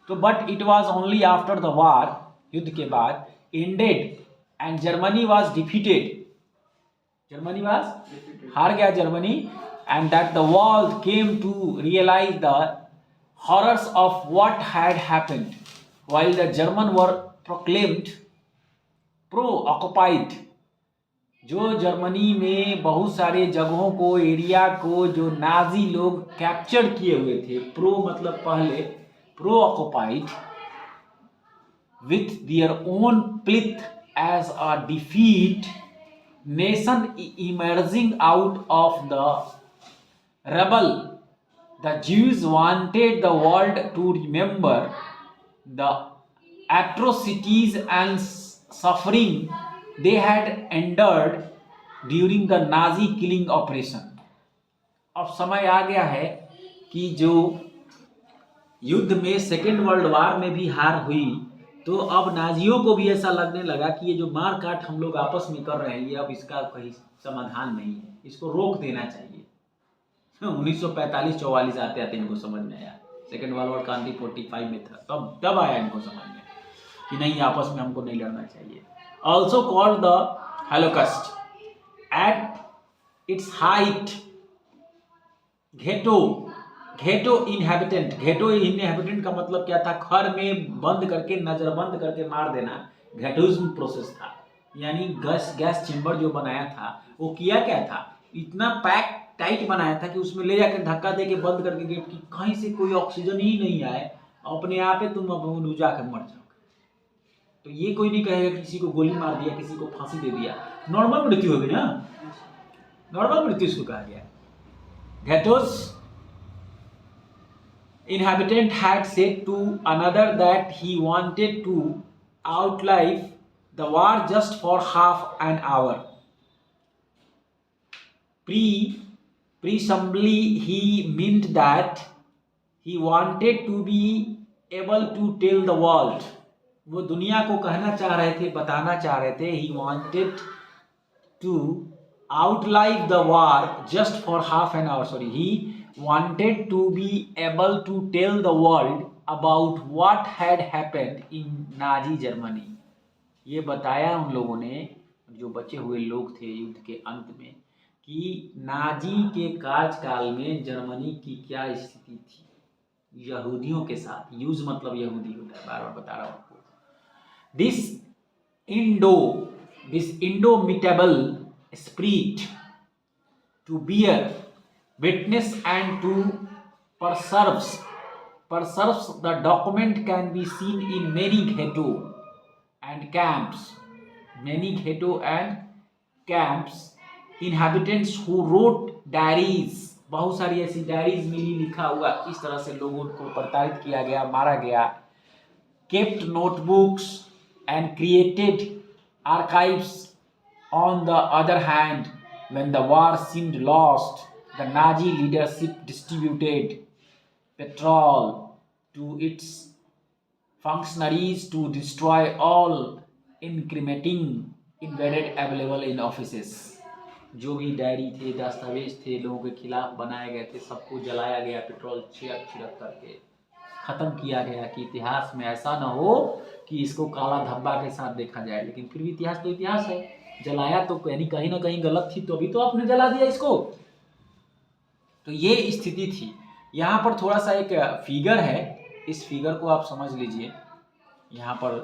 Speaker 1: तो but it was only after the war, युद्ध के बाद ended and Germany was defeated, Germany was हार गया Germany, and that the world came to realise the horrors of what had happened while the German were proclaimed preoccupied. जो Germany में बहुत सारे जगहों को, एरिया को जो नाजी लोग कैप्चर किए हुए थे, प्रो मतलब पहले, preoccupied with their own plight as a defeat nation emerging out of the rebel. The Jews wanted the world to remember the atrocities and suffering they had endured during the Nazi killing operation. अब समय आ गया है कि जो युद्ध में second world वार में भी हार हुई, तो अब नाजियों को भी ऐसा लगने लगा कि ये जो मार काट हम लोग आपस में कर रहे हैं, ये अब इसका कहीं समाधान नहीं है, इसको रोक देना चाहिए। 1945-44 आते आते इनको समझ में आया, सेकेंड वर्ल्ड वार क्रांति 45 में था, तब आया इनको समझ में कि नहीं, आपस में हमको नहीं लड़ना चाहिए। Also called the Holocaust, at its height ghetto inhabitant, ghetto inhabitant का मतलब क्या था? घर में बंद करके, नजरबंद करके मार देना, घेटोइज्म प्रोसेस था। यानी गैस चेंबर जो बनाया था वो किया क्या था? इतना पैक टाइट बनाया था कि उसमें ले जाकर धक्का दे के बंद करके गेट की, कहीं से कोई ऑक्सीजन ही नहीं आए, अपने आप ही तुम बुझा कर मर जाओगे। तो ये कोई नहीं कहेगा किसी को गोली मार दिया, किसी को फांसी दे दिया, नॉर्मल मृत्यु होगी ना, नॉर्मल मृत्यु इसको कहा गया। घेटोस inhabitant had said to another that he wanted to outlive the war just for half an hour. Presumably he meant that he wanted to be able to tell the world. वो दुनिया को कहना चाह रहे थे, बताना चाह रहे थे, he wanted to outlive the war just for half an hour. He wanted to be able to tell the world about what had happened in Nazi Germany. ये बताया उन लोगों ने, जो बचे हुए लोग थे युद्ध के अंत में, कि नाजी के कार्यकाल में जर्मनी की क्या स्थिति थी यहूदियों के साथ। यूज मतलब यहूदी होता है, बार बार बता रहा हूँ आपको। This indomitable spirit to bear witness and to preserve the document can be seen in many ghetto and camps, inhabitants who wrote diaries, बहुत सारी ऐसी डायरीज मिली, लिखा हुआ इस तरह से लोगों को प्रताड़ित किया गया, मारा गया, kept notebooks and created archives. On the other hand, when the war seemed lost, the Nazi leadership distributed petrol to its functionaries to destroy all incriminating evidence available in offices. जो भी डायरी थे, दस्तावेज थे, लोगों के खिलाफ बनाए गए थे, सबको जलाया गया, पेट्रोल छिड़क करके खत्म किया गया, कि इतिहास में ऐसा ना हो कि इसको काला धब्बा के साथ देखा जाए। लेकिन फिर भी इतिहास तो इतिहास है, जलाया तो कहीं ना कहीं गलत थी, तो अभी तो आपने जला दिया इसको। तो ये स्थिति थी। यहाँ पर थोड़ा सा एक फिगर है, इस फिगर को आप समझ लीजिए। यहाँ पर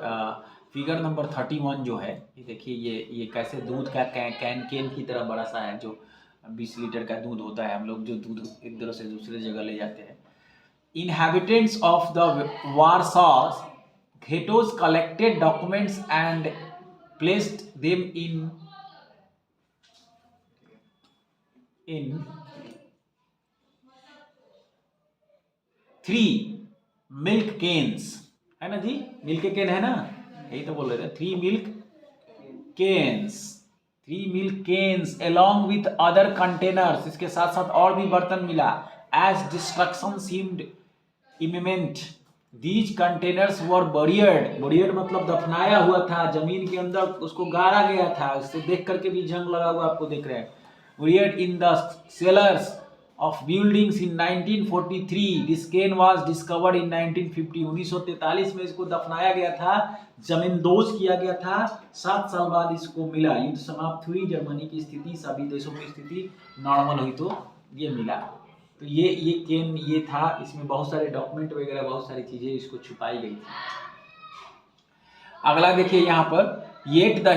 Speaker 1: फिगर नंबर 31 जो है, ये देखिए, ये कैसे दूध का कैन की तरह बड़ा सा है, जो 20 लीटर का दूध होता है, हम लोग जो दूध एक जगह से दूसरे जगह ले जाते हैं। Inhabitants of the Warsaw ghettos collected documents and placed them in 3 milk cans, है ना जी, मिल्क केन है ना, यही तो बोल रहे थे, 3 milk cans along with other containers, इसके साथ साथ और भी बर्तन मिला। as destruction seemed imminent, these containers were buried मतलब दफनाया हुआ था, जमीन के अंदर उसको गाड़ा गया था, इससे देख करके भी जंग लगा हुआ आपको देख रहे हैं। buried in the cellars of buildings in 1943, this cane was discovered in 1950, 1943 में इसको दफनाया गया था, जमींदोज किया गया था, 7 साल बाद इसको मिला। युद्ध समाप्त हुई, जर्मनी की स्थिति, सभी देशों की स्थिति नॉर्मल हुई तो ये मिला। तो ये केन ये था, इसमें बहुत सारे डॉक्यूमेंट वगैरह, बहुत सारी चीजें इसको छुपाई गई थी। अगला देखिए यहाँ पर, yet the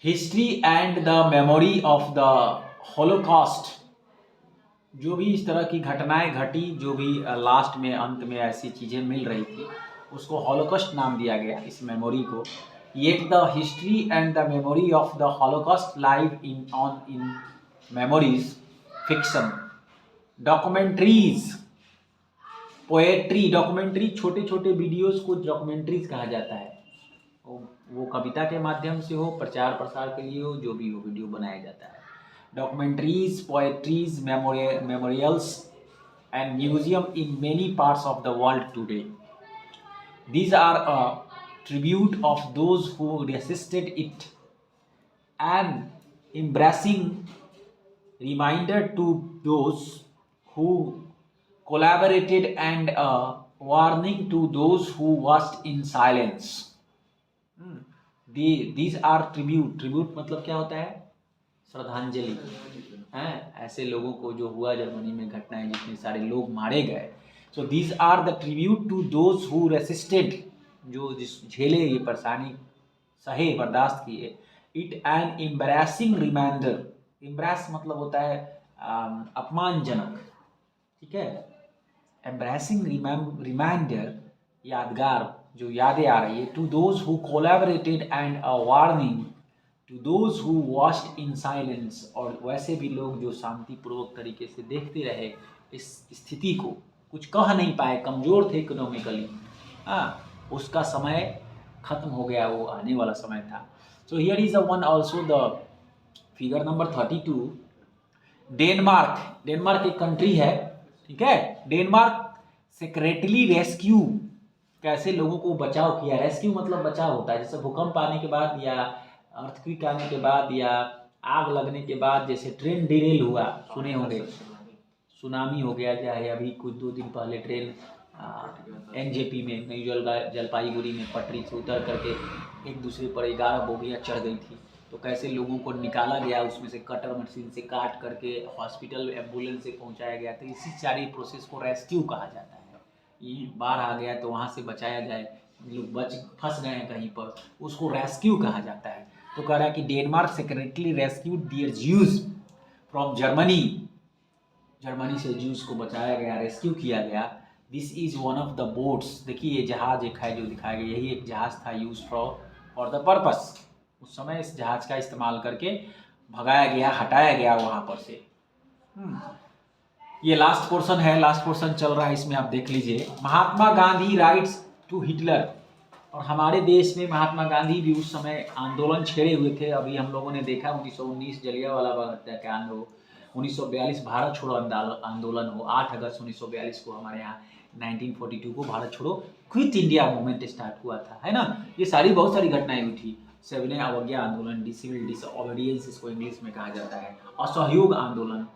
Speaker 1: history and the memory of the Holocaust, जो भी इस तरह की घटनाएं घटी, जो भी लास्ट में अंत में ऐसी चीजें मिल रही थी, उसको हॉलोकॉस्ट नाम दिया गया इस मेमोरी को। Yet the history and the memory of the Holocaust live in memories, fiction, documentaries, poetry, documentary, छोटे छोटे वीडियोस को डॉक्यूमेंट्रीज कहा जाता है। वो कविता के माध्यम से हो, प्रचार प्रसार के लिए हो, जो भी हो, वीडियो बनाया जाता है। Documentaries, poetries, memorials and museum in many parts of the world today. These are a tribute of those who resisted it, an embracing reminder to those who collaborated, and a warning to those who watched in silence. These are tribute मतलब क्या होता है? श्रद्धांजलि हैं ऐसे लोगों को जो हुआ जर्मनी में घटनाएं, जितने सारे लोग मारे गए। So these are the tribute to those who resisted, जो जिस झेले ये परेशानी, सहे, बर्दाश्त किए। It an embarrassing reminder, embarrass मतलब होता है अपमानजनक, ठीक है। embarrassing reminder, यादगार, जो यादें आ रही है। To those who collaborated, and a warning to those who watched in silence, और वैसे भी लोग जो शांति पूर्वक तरीके से देखते रहे इस स्थिति को, कुछ कह नहीं पाए, कमजोर थे इकोनॉमिकली, उसका समय खत्म हो गया, वो आने वाला समय था। So here is one also the figure number 32। Denmark एक कंट्री है, ठीक है। डेनमार्क सेक्रेटली रेस्क्यू, कैसे लोगों को बचाव किया। रेस्क्यू मतलब बचाव होता है, जैसे भूकंप आने के बाद या अर्थक्वेक आने के बाद या आग लगने के बाद, जैसे ट्रेन डिरेल हुआ, सुने होंगे, सुनामी हो गया, चाहे अभी कुछ 2 दिन पहले ट्रेन एनजेपी में, नई जलपाईगुड़ी में पटरी से उतर करके एक दूसरे पर 11 बोगियाँ चढ़ गई थी, तो कैसे लोगों को निकाला गया, उसमें से कटर मशीन से काट करके हॉस्पिटल एम्बुलेंस से पहुंचाया गया। तो इसी सारी प्रोसेस को रेस्क्यू कहा जाता है। ये बाढ़ आ गया तो वहाँ से बचाया जाए, लोग फंस गए हैं कहीं पर, उसको रेस्क्यू कहा जाता है। तो कह रहा है कि Denmark secretly rescued their Jews from Germany से ज्यूज को बचाया गया, रेस्क्यू किया गया। This is one of the boats, देखिए ये जहाज एक है जो दिखाया गया, यही एक जहाज था यूज फॉर द पर्पस। उस समय इस जहाज का इस्तेमाल करके भगाया गया, हटाया गया वहाँ पर से। ये लास्ट पोर्शन है, लास्ट पोर्शन चल रहा है, इसमें आप देख लीजिए। महात्मा गांधी राइट्स टू हिटलर, और हमारे देश में महात्मा गांधी भी उस समय आंदोलन छेड़े हुए थे। अभी हम लोगों ने देखा 1919 जलियांवाला बाग हत्याकांड हो, 1942 भारत छोड़ो आंदोलन हो, 8 अगस्त 1942 को हमारे यहाँ 1942 को भारत छोड़ो क्विट इंडिया मूवमेंट स्टार्ट हुआ था, है ना। ये सारी बहुत सारी घटनाएं हुई थी। 7 अवज्ञा आंदोलन, सिविल डिसओबीडियंस इसको इंग्लिश में कहा जाता है, असहयोग आंदोलन।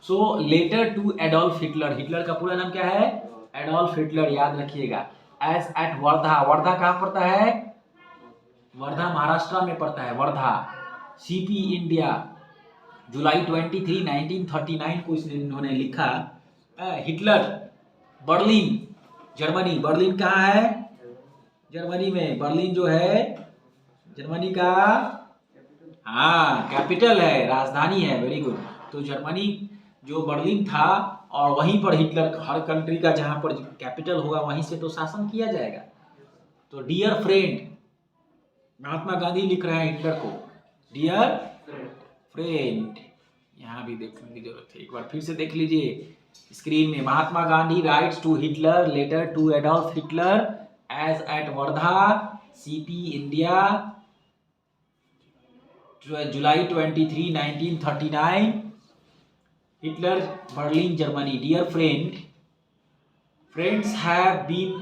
Speaker 1: So letter to Adolf Hitler, Hitler का पूरा नाम क्या है? एडोल्फ हिटलर, याद रखिएगा। एज एट वर्धा, वर्धा कहाँ पड़ता है? वर्धा महाराष्ट्र में पड़ता है, वर्धा। सीपी इंडिया, जुलाई 23, 1939 को इन्होंने लिखा। हिटलर बर्लिन, जर्मनी, बर्लिन कहाँ है? जर्मनी में। बर्लिन जो है जर्मनी का हाँ कैपिटल है, राजधानी है। Very good. तो जर्मनी जो बर्लिन था, और वहीं पर हिटलर, हर कंट्री का जहां पर कैपिटल होगा वहीं से तो शासन किया जाएगा। तो डियर फ्रेंड, महात्मा गांधी लिख रहे हैं हिटलर को डियर फ्रेंड। यहाँ भी देखने की जरूरत है, एक बार फिर से देख लीजिए स्क्रीन में। Mahatma Gandhi writes to Hitler letter to Adolf Hitler as at Wardha CP India July 23, 1939। Hitler, Berlin, Germany. Dear friend, friends have been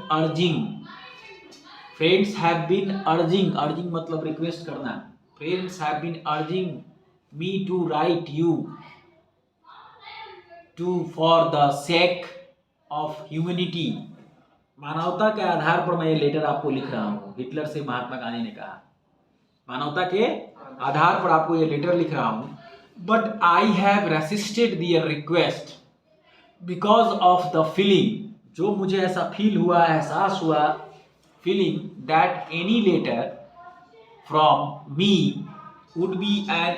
Speaker 1: urging मतलब रिक्वेस्ट करना। Friends have been urging me to write you to for the sake of humanity. मानवता के आधार पर मैं ये letter आपको लिख रहा हूँ, हिटलर से महात्मा गांधी ने कहा। मानवता के आधार पर आपको ये लेटर लिख रहा हूँ। But I have resisted their request because of the feeling, जो मुझे ऐसा फील हुआ, एहसास हुआ, feeling that any letter from me would be an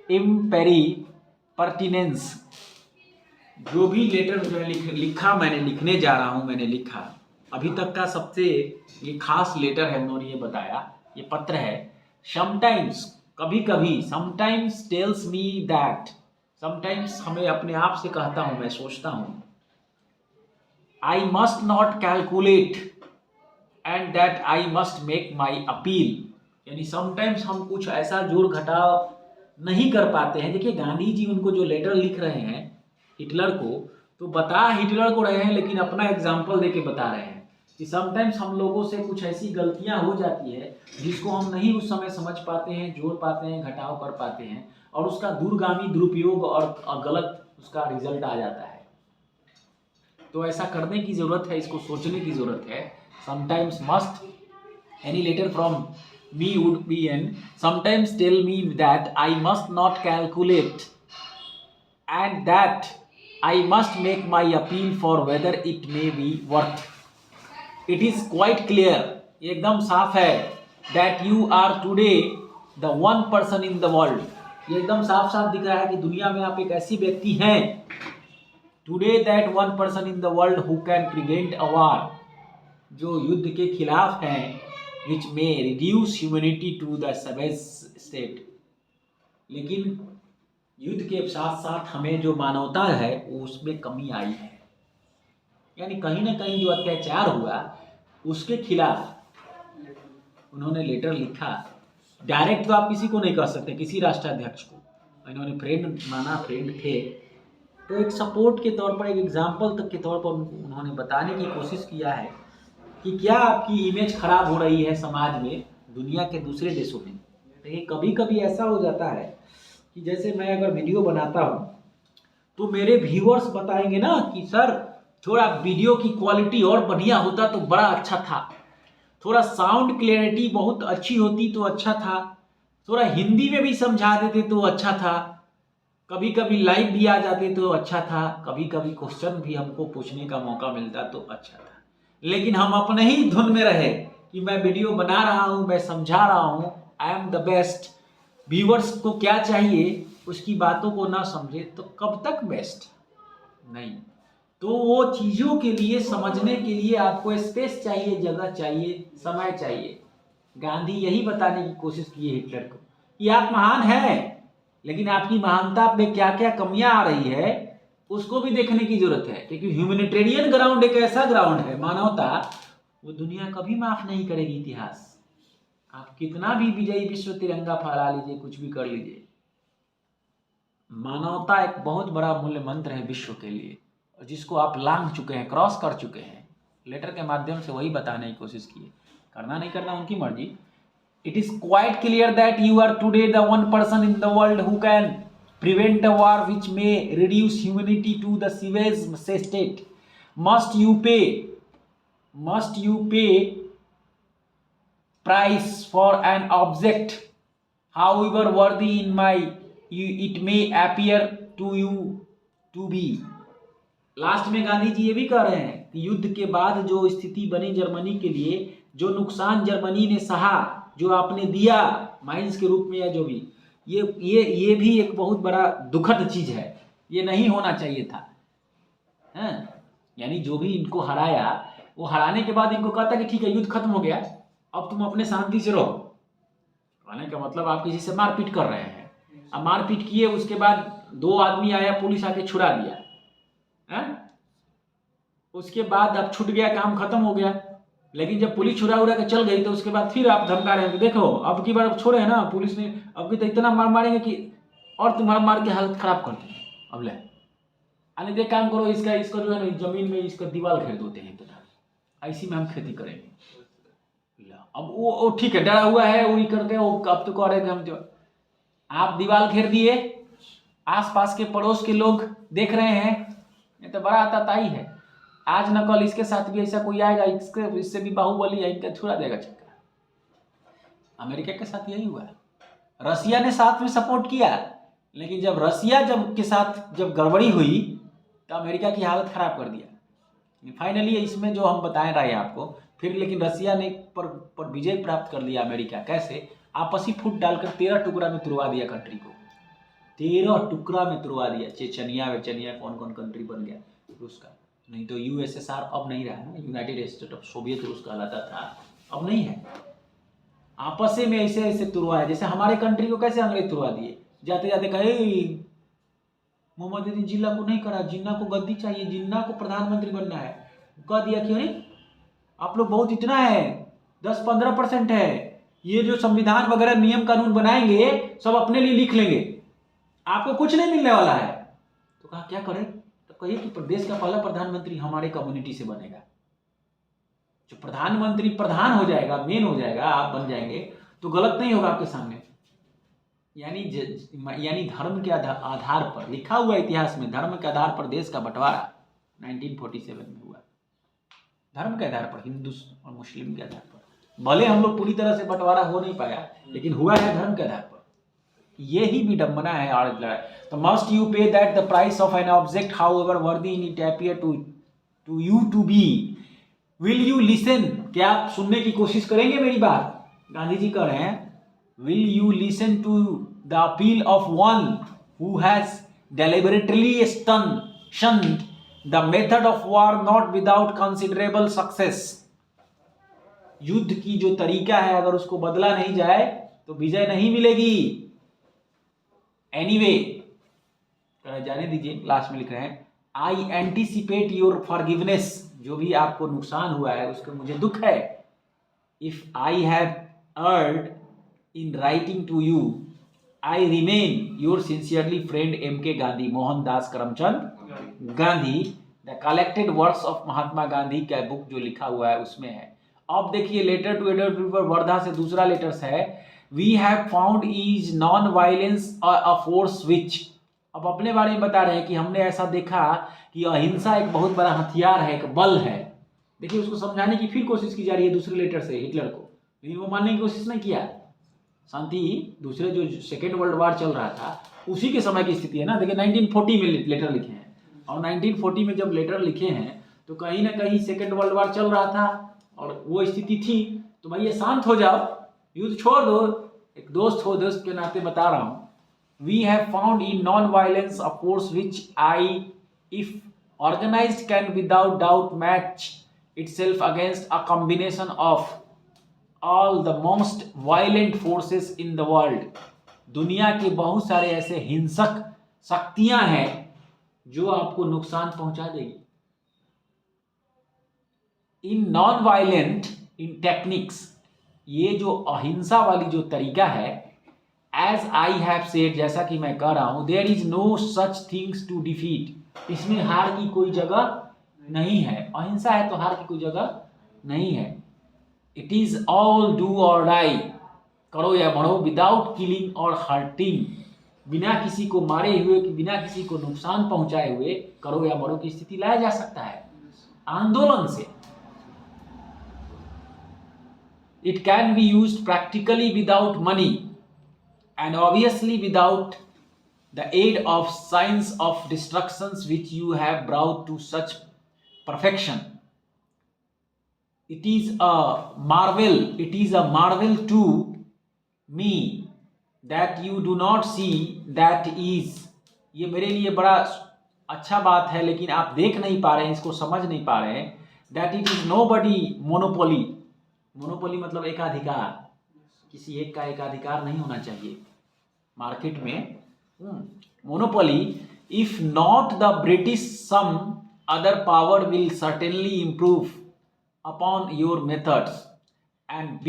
Speaker 1: impertinence. जो भी लेटर जो लिखा मैंने लिखने जा रहा हूं, मैंने लिखा अभी तक का सबसे ये खास लेटर है, उन्होंने ये बताया, ये पत्र है। समटाइम्स, कभी कभी, sometimes tells me that, sometimes हमें अपने आप से कहता हूं, मैं सोचता हूं, I must not calculate and that I must make my appeal. यानी समटाइम्स हम कुछ ऐसा जोड़ घटाव नहीं कर पाते हैं। देखिए गांधी जी उनको जो लेटर लिख रहे हैं हिटलर को, तो बता हिटलर को रहे हैं, लेकिन अपना एग्जाम्पल देके बता रहे हैं कि समटाइम्स हम लोगों से कुछ ऐसी गलतियां हो जाती है जिसको हम नहीं उस समय समझ पाते हैं, जोड़ पाते हैं, घटाव कर पाते हैं, और उसका दूरगामी दुरुपयोग और गलत उसका रिजल्ट आ जाता है। तो ऐसा करने की जरूरत है, इसको सोचने की जरूरत है। Sometimes must any letter from me would be and sometimes tell me that I must not calculate and that I must make my appeal for whether it may be worth. It is quite clear, एकदम साफ है, that you are today the one person in the world. ये एकदम साफ साफ दिख रहा है कि दुनिया में आप एक ऐसी व्यक्ति हैं, today that one person in the world who can prevent a war, जो युद्ध के खिलाफ हैं, which may reduce humanity to the savage state. लेकिन युद्ध के साथ साथ हमें जो मानवता है वो उसमें कमी आई है। यानी कहीं ना कहीं जो अत्याचार हुआ उसके खिलाफ उन्होंने लेटर लिखा। डायरेक्ट तो आप किसी को नहीं कह सकते, किसी राष्ट्राध्यक्ष को। इन्होंने फ्रेंड माना, फ्रेंड थे, तो एक सपोर्ट के तौर पर, एक एग्जाम्पल तक के तौर पर उन्होंने बताने की कोशिश किया है कि क्या आपकी इमेज खराब हो रही है समाज में, दुनिया के दूसरे देशों में। देखिए कभी कभी ऐसा हो जाता है कि जैसे मैं अगर वीडियो बनाता हूँ तो मेरे व्यूअर्स बताएंगे ना कि सर थोड़ा वीडियो की क्वालिटी और बढ़िया होता तो बड़ा अच्छा था, थोड़ा साउंड क्लैरिटी बहुत अच्छी होती तो अच्छा था, थोड़ा हिंदी में भी समझा देते तो अच्छा था, कभी कभी लाइव भी आ जाते तो अच्छा था, कभी कभी क्वेश्चन भी हमको पूछने का मौका मिलता तो अच्छा था। लेकिन हम अपने ही धुन में रहे कि मैं वीडियो बना रहा हूं, मैं समझा रहा हूं, I am the best. Viewers को क्या चाहिए, उसकी बातों को ना समझे तो कब तक बेस्ट नहीं। तो वो चीज़ों के लिए, समझने के लिए आपको स्पेस चाहिए, जगह चाहिए, समय चाहिए। गांधी यही बताने की कोशिश की है हिटलर को कि आप महान हैं, लेकिन आपकी महानता में क्या क्या कमियां आ रही है उसको भी देखने की जरूरत है। क्योंकि ह्यूमैनिटेरियन ग्राउंड एक ऐसा ग्राउंड है, मानवता, वो दुनिया कभी माफ नहीं करेगी। इतिहास आप कितना भी विजयी विश्व तिरंगा फहरा लीजिए, कुछ भी कर लीजिए, मानवता एक बहुत बड़ा मूल्य मंत्र है विश्व के लिए, और जिसको आप लांघ चुके हैं, क्रॉस कर चुके हैं। लेटर के माध्यम से वही बताने की कोशिश की है, करना नहीं करना उनकी मर्जी। It is quite clear that you are today the one person in the world who can prevent a war which may reduce humanity to the savage state. Must you pay price for an object however worthy it may appear to you to be. लास्ट में गांधी जी ये भी कह रहे हैं कि युद्ध के बाद जो स्थिति बनी जर्मनी के लिए, जो नुकसान जर्मनी ने सहा, जो आपने दिया माइंस के रूप में या जो भी, ये भी एक बहुत बड़ा दुखद चीज है, ये नहीं होना चाहिए था। हैं? यानी जो भी इनको हराया, वो हराने के बाद इनको कहता कि ठीक है युद्ध खत्म हो गया, अब तुम अपने शांति से रहो। कहने का मतलब आप किसी से मारपीट कर रहे हैं, अब मारपीट किए, उसके बाद 2 आदमी आया, पुलिस आके छुड़ा दिया, उसके बाद अब छूट गया, काम खत्म हो गया। लेकिन जब पुलिस छुड़ा उड़ा के चल गई तो उसके बाद फिर आप धमका रहे हैं कि देखो अब की बार छोड़े हैं ना पुलिस ने, अब की तो इतना मार मारेंगे कि और तुम्हारा मार के हालत खराब कर देंगे। अब ले आने दे, काम करो, इसका जो है ना जमीन में इसका दीवार घेर देते हैं, तो इसी में हम खेती करेंगे। अब वो ठीक है, डरा हुआ है, वही करके वो अब तो कह रहे हैं हम जो आप दीवार घेर दिए, आसपास के पड़ोस के लोग देख रहे हैं, ये तो बड़ा आताताई है। आज न कल इसके साथ भी ऐसा कोई आएगा, इससे भी बाहुबली है, इनका छुड़ा देगा चक्कर। अमेरिका के साथ यही हुआ, रसिया ने साथ में सपोर्ट किया, लेकिन जब रसिया के साथ जब गड़बड़ी हुई तो अमेरिका की हालत खराब कर दिया। फाइनली इसमें जो हम बताए रहे आपको, फिर लेकिन रसिया ने पर विजय प्राप्त कर लिया। अमेरिका कैसे? आपसी फुट डालकर 13 टुकड़ा में तुड़वा दिया कंट्री को, 13 टुकड़ा में तुड़वा दिया। चेचनिया कौन कौन कंट्री बन गया रूस का। नहीं तो यूएसएसआर अब नहीं रहा है ना, यूनाइटेड स्टेट ऑफ सोवियत रूस कहलाता था, अब नहीं है। आपस में ऐसे तुड़वाया, जैसे हमारे कंट्री को कैसे अंग्रेज तुड़वा दिए, जाते जाते कहे मोहम्मद अली जिन्ना को नहीं करा, जिन्ना को गद्दी चाहिए, जिन्ना को प्रधानमंत्री बनना है। कह दिया कि अरे आप लोग बहुत इतना है, 10-15% है, ये जो संविधान वगैरह नियम कानून बनाएंगे सब अपने लिए लिख लेंगे, आपको कुछ नहीं मिलने वाला है। तो कहा क्या करें? तो कहिए कि प्रदेश का पहला प्रधानमंत्री हमारे कम्युनिटी से बनेगा। जो प्रधानमंत्री प्रधान हो जाएगा, मेन हो जाएगा, आप बन जाएंगे तो गलत नहीं होगा आपके सामने। यानी धर्म के आधार पर लिखा हुआ इतिहास में, धर्म के आधार पर देश का बंटवारा 1947 में हुआ। धर्म के आधार पर, हिंदू और मुस्लिम के आधार पर। भले हम लोग पूरी तरह से बंटवारा हो नहीं पाया, लेकिन हुआ है धर्म के आधार पर। ये ही विडंबना है और लड़ाई। तो must you pay that the price of an object however worthy in it appear to you to be, will you listen? क्या आप सुनने की कोशिश करेंगे मेरी बात? गांधी जी कह रहे हैं will you listen to the appeal of one who has deliberately shunned the method of war not without considerable success। युद्ध की जो तरीका है अगर उसको बदला नहीं जाए तो विजय नहीं मिलेगी। एनीवे जाने दीजिए, लास्ट में लिख रहे हैं आई एंटीसिपेट योर फॉरगिवनेस। जो भी आपको नुकसान हुआ है उसका मुझे दुख है। If I have erred in writing to you I remain your sincerely friend M.K. Gandhi, Mohandas Karamchand Gandhi. The collected words of Mahatma Gandhi का बुक जो लिखा हुआ है उसमें है। अब देखिए लेटर टू एडल्ट वर्धा से दूसरा लेटर्स है। We have found is non violence a force which. अब अपने बारे में बता रहे हैं कि हमने ऐसा देखा कि अहिंसा एक बहुत बड़ा हथियार है, एक बल है। देखिए उसको समझाने की फिर कोशिश की जा रही है दूसरे लेटर से हिटलर को, लेकिन वो मानने की कोशिश नहीं किया। शांति दूसरे जो सेकेंड वर्ल्ड वार चल रहा था उसी के समय की स्थिति है ना। देखिए 1940 में लेटर लिखे हैं, और 1940 में जब लेटर लिखे हैं तो कहीं ना कहीं सेकेंड वर्ल्ड वार चल रहा था और वो स्थिति थी। तो भाई ये शांत हो जाओ, युद्ध छोड़ दो। एक दोस्त हो, दोस्त के नाते बता रहा हूँ। We have found in non violence a force which I if organised can without doubt match itself against a combination of all the most violent forces in the world। दुनिया के बहुत सारे ऐसे हिंसक शक्तियां हैं जो आपको नुकसान पहुंचा देगी। In non violent in techniques, ये जो अहिंसा वाली जो तरीका है, एज आई हैव सेड, जैसा कि मैं कह रहा हूं, there is no such things to defeat. इसमें हार की कोई जगह नहीं है। अहिंसा है तो हार की कोई जगह नहीं है। इट इज ऑल डू और डाई, करो या मरो, विदाउट किलिंग और हर्टिंग, बिना किसी को मारे हुए, बिना किसी को नुकसान पहुंचाए हुए करो या मरो की स्थिति लाया जा सकता है आंदोलन से। It can be used practically without money and obviously without the aid of science of destructions which you have brought to such perfection. It is a marvel to me that you do not see that is. ये मेरे लिए बड़ा अच्छा बात है, लेकिन आप देख नहीं पा रहे हैं, इसको समझ नहीं पा रहे हैं. That it is nobody monopoly. Monopoly मतलब एकाधिकार, किसी एक का एकाधिकार नहीं होना चाहिए मार्केट में. Monopoly, if not the British some other power will certainly improve upon your methods and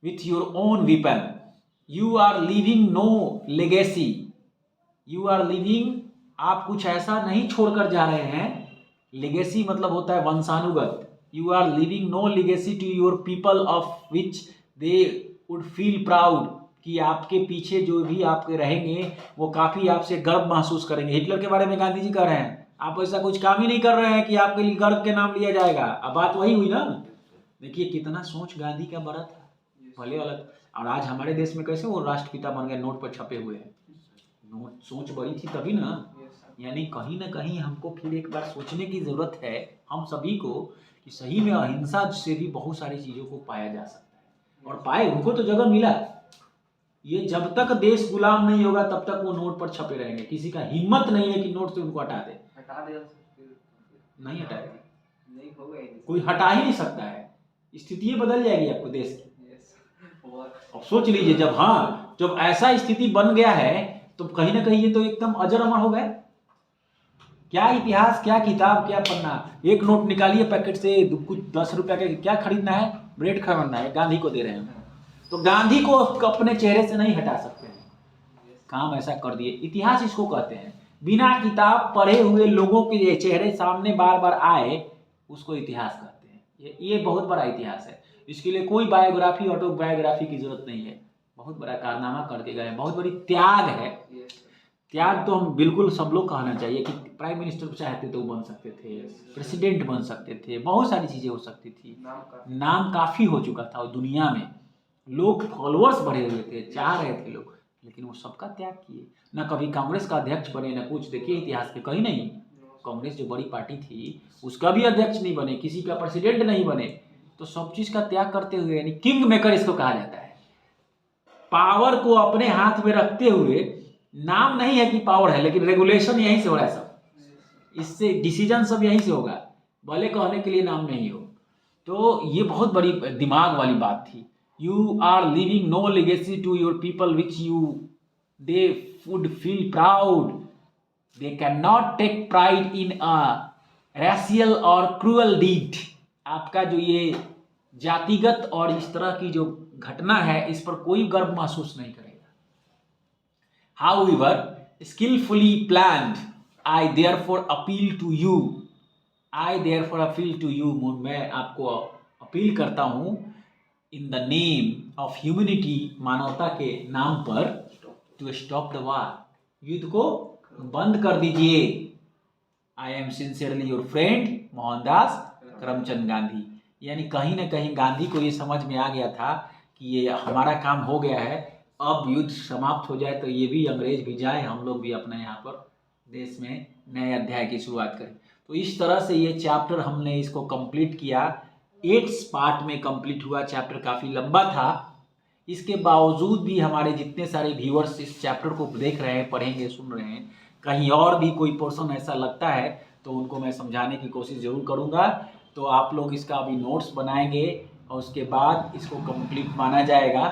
Speaker 1: with your own weapon. You are leaving no legacy. You are leaving, आप कुछ ऐसा नहीं छोड़कर जा रहे हैं. लेगेसी मतलब होता है वंशानुगत. You are leaving no legacy to your people of which they would feel proud. कि आपके पीछे जो भी आपके रहेंगे वो काफ़ी आपसे गर्व महसूस करेंगे. हिटलर के बारे में गांधी जी कह रहे हैं, आप ऐसा कुछ काम ही नहीं कर रहे हैं कि आपके लिए गर्व के नाम लिया जाएगा. अब बात वही हुई ना. देखिए कितना सोच गांधी का बड़ा था, भले अलग. और आज हमारे देश में कैसे वो राष्ट्रपिता बन गए, नोट पर छपे हुए हैं. नोट सोच बड़ी थी तभी ना. यानी कहीं ना कहीं हमको फिर एक बार सोचने की ज़रूरत है हम सभी को कि सही में अहिंसा से भी बहुत सारी चीज़ों को पाया जा सकता है. और पाए, उनको तो जगह मिला. ये जब तक देश गुलाम नहीं होगा तब तक वो नोट पर छपे रहेंगे. किसी का हिम्मत नहीं है कि नोट से उनको हटा दे. नहीं हटाएगा, कोई हटा ही नहीं सकता है. स्थिति बदल जाएगी आपको देश की. अब सोच लीजिए, जब ऐसा स्थिति बन गया है तो कहीं ना कहीं ये तो एकदम अजर अमर हो गए. क्या इतिहास, क्या किताब, क्या पन्ना. एक नोट निकालिए पैकेट से, कुछ 10 रुपया का क्या खरीदना है, ब्रेड खरीदना है, गांधी को दे रहे हैं. तो गांधी को अपने चेहरे से नहीं हटा सकते हैं. काम ऐसा कर दिए. इतिहास इसको कहते हैं. बिना किताब पढ़े हुए लोगों के चेहरे सामने बार बार आए, उसको इतिहास कहते हैं. ये बहुत बड़ा इतिहास है. इसके लिए कोई बायोग्राफी, ऑटोबायोग्राफी की जरूरत नहीं है. बहुत बड़ा कारनामा करके गए, बहुत बड़ी त्याग है. त्याग तो हम बिल्कुल सब लोग कहना चाहिए कि प्राइम मिनिस्टर चाहते तो बन सकते थे, प्रेसिडेंट बन सकते थे, बहुत सारी चीज़ें हो सकती थी. नाम काफ़ी हो चुका था दुनिया में, लोग फॉलोअर्स बढ़े हुए थे, चाह रहे थे लोग, लेकिन वो सबका त्याग किए. ना कभी कांग्रेस का अध्यक्ष बने, ना कुछ. देखिए इतिहास पे कहीं नहीं. कांग्रेस जो बड़ी पार्टी थी उसका भी अध्यक्ष नहीं बने, किसी का प्रेसिडेंट नहीं बने. तो सब चीज़ का त्याग करते हुए, यानी किंग मेकर इसको कहा जाता है. पावर को अपने हाथ में रखते हुए, नाम नहीं है कि पावर है, लेकिन रेगुलेशन यहीं से हो रहा है सब. इससे डिसीजन सब यहीं से होगा, भले कहने के लिए नाम नहीं हो. तो ये बहुत बड़ी दिमाग वाली बात थी. You are leaving no legacy to your people which they would feel proud. They can not take pride in a racial or cruel deed. आपका जो ये जातिगत और इस तरह की जो घटना है, इस पर कोई गर्व महसूस नहीं करेगा. However, skillfully planned, I therefore appeal to you. मैं आपको अपील करता हूँ in the name of humanity, मानवता के नाम पर, to stop the war. युद्ध को बंद कर दीजिए. I am sincerely your friend Mohandas Karamchand Gandhi. यानी कहीं ना कहीं गांधी को ये समझ में आ गया था कि ये हमारा काम हो गया है, अब युद्ध समाप्त हो जाए तो ये भी अंग्रेज भी जाए, हम लोग भी अपने यहाँ पर देश में नए अध्याय की शुरुआत करें. तो इस तरह से ये चैप्टर हमने इसको कंप्लीट किया. 8 पार्ट में कंप्लीट हुआ. चैप्टर काफ़ी लंबा था. इसके बावजूद भी हमारे जितने सारे व्यूअर्स इस चैप्टर को देख रहे हैं, पढ़ेंगे, सुन रहे हैं, कहीं और भी कोई पोर्शन ऐसा लगता है तो उनको मैं समझाने की कोशिश ज़रूर करूँगा. तो आप लोग इसका अभी नोट्स बनाएंगे और उसके बाद इसको कंप्लीट माना जाएगा.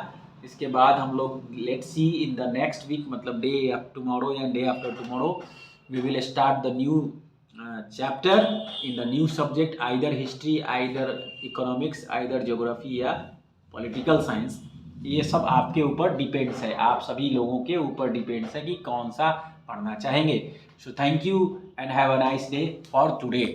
Speaker 1: इसके बाद हम लोग let's see in the next week, मतलब डे आफ्टर टुमारो या day after tomorrow, we will start the new chapter in the new subject, either history, either economics, either geography या पॉलिटिकल साइंस. ये सब आपके ऊपर डिपेंड्स है, आप सभी लोगों के ऊपर डिपेंड्स है कि कौन सा पढ़ना चाहेंगे. So thank you and have a nice day for today.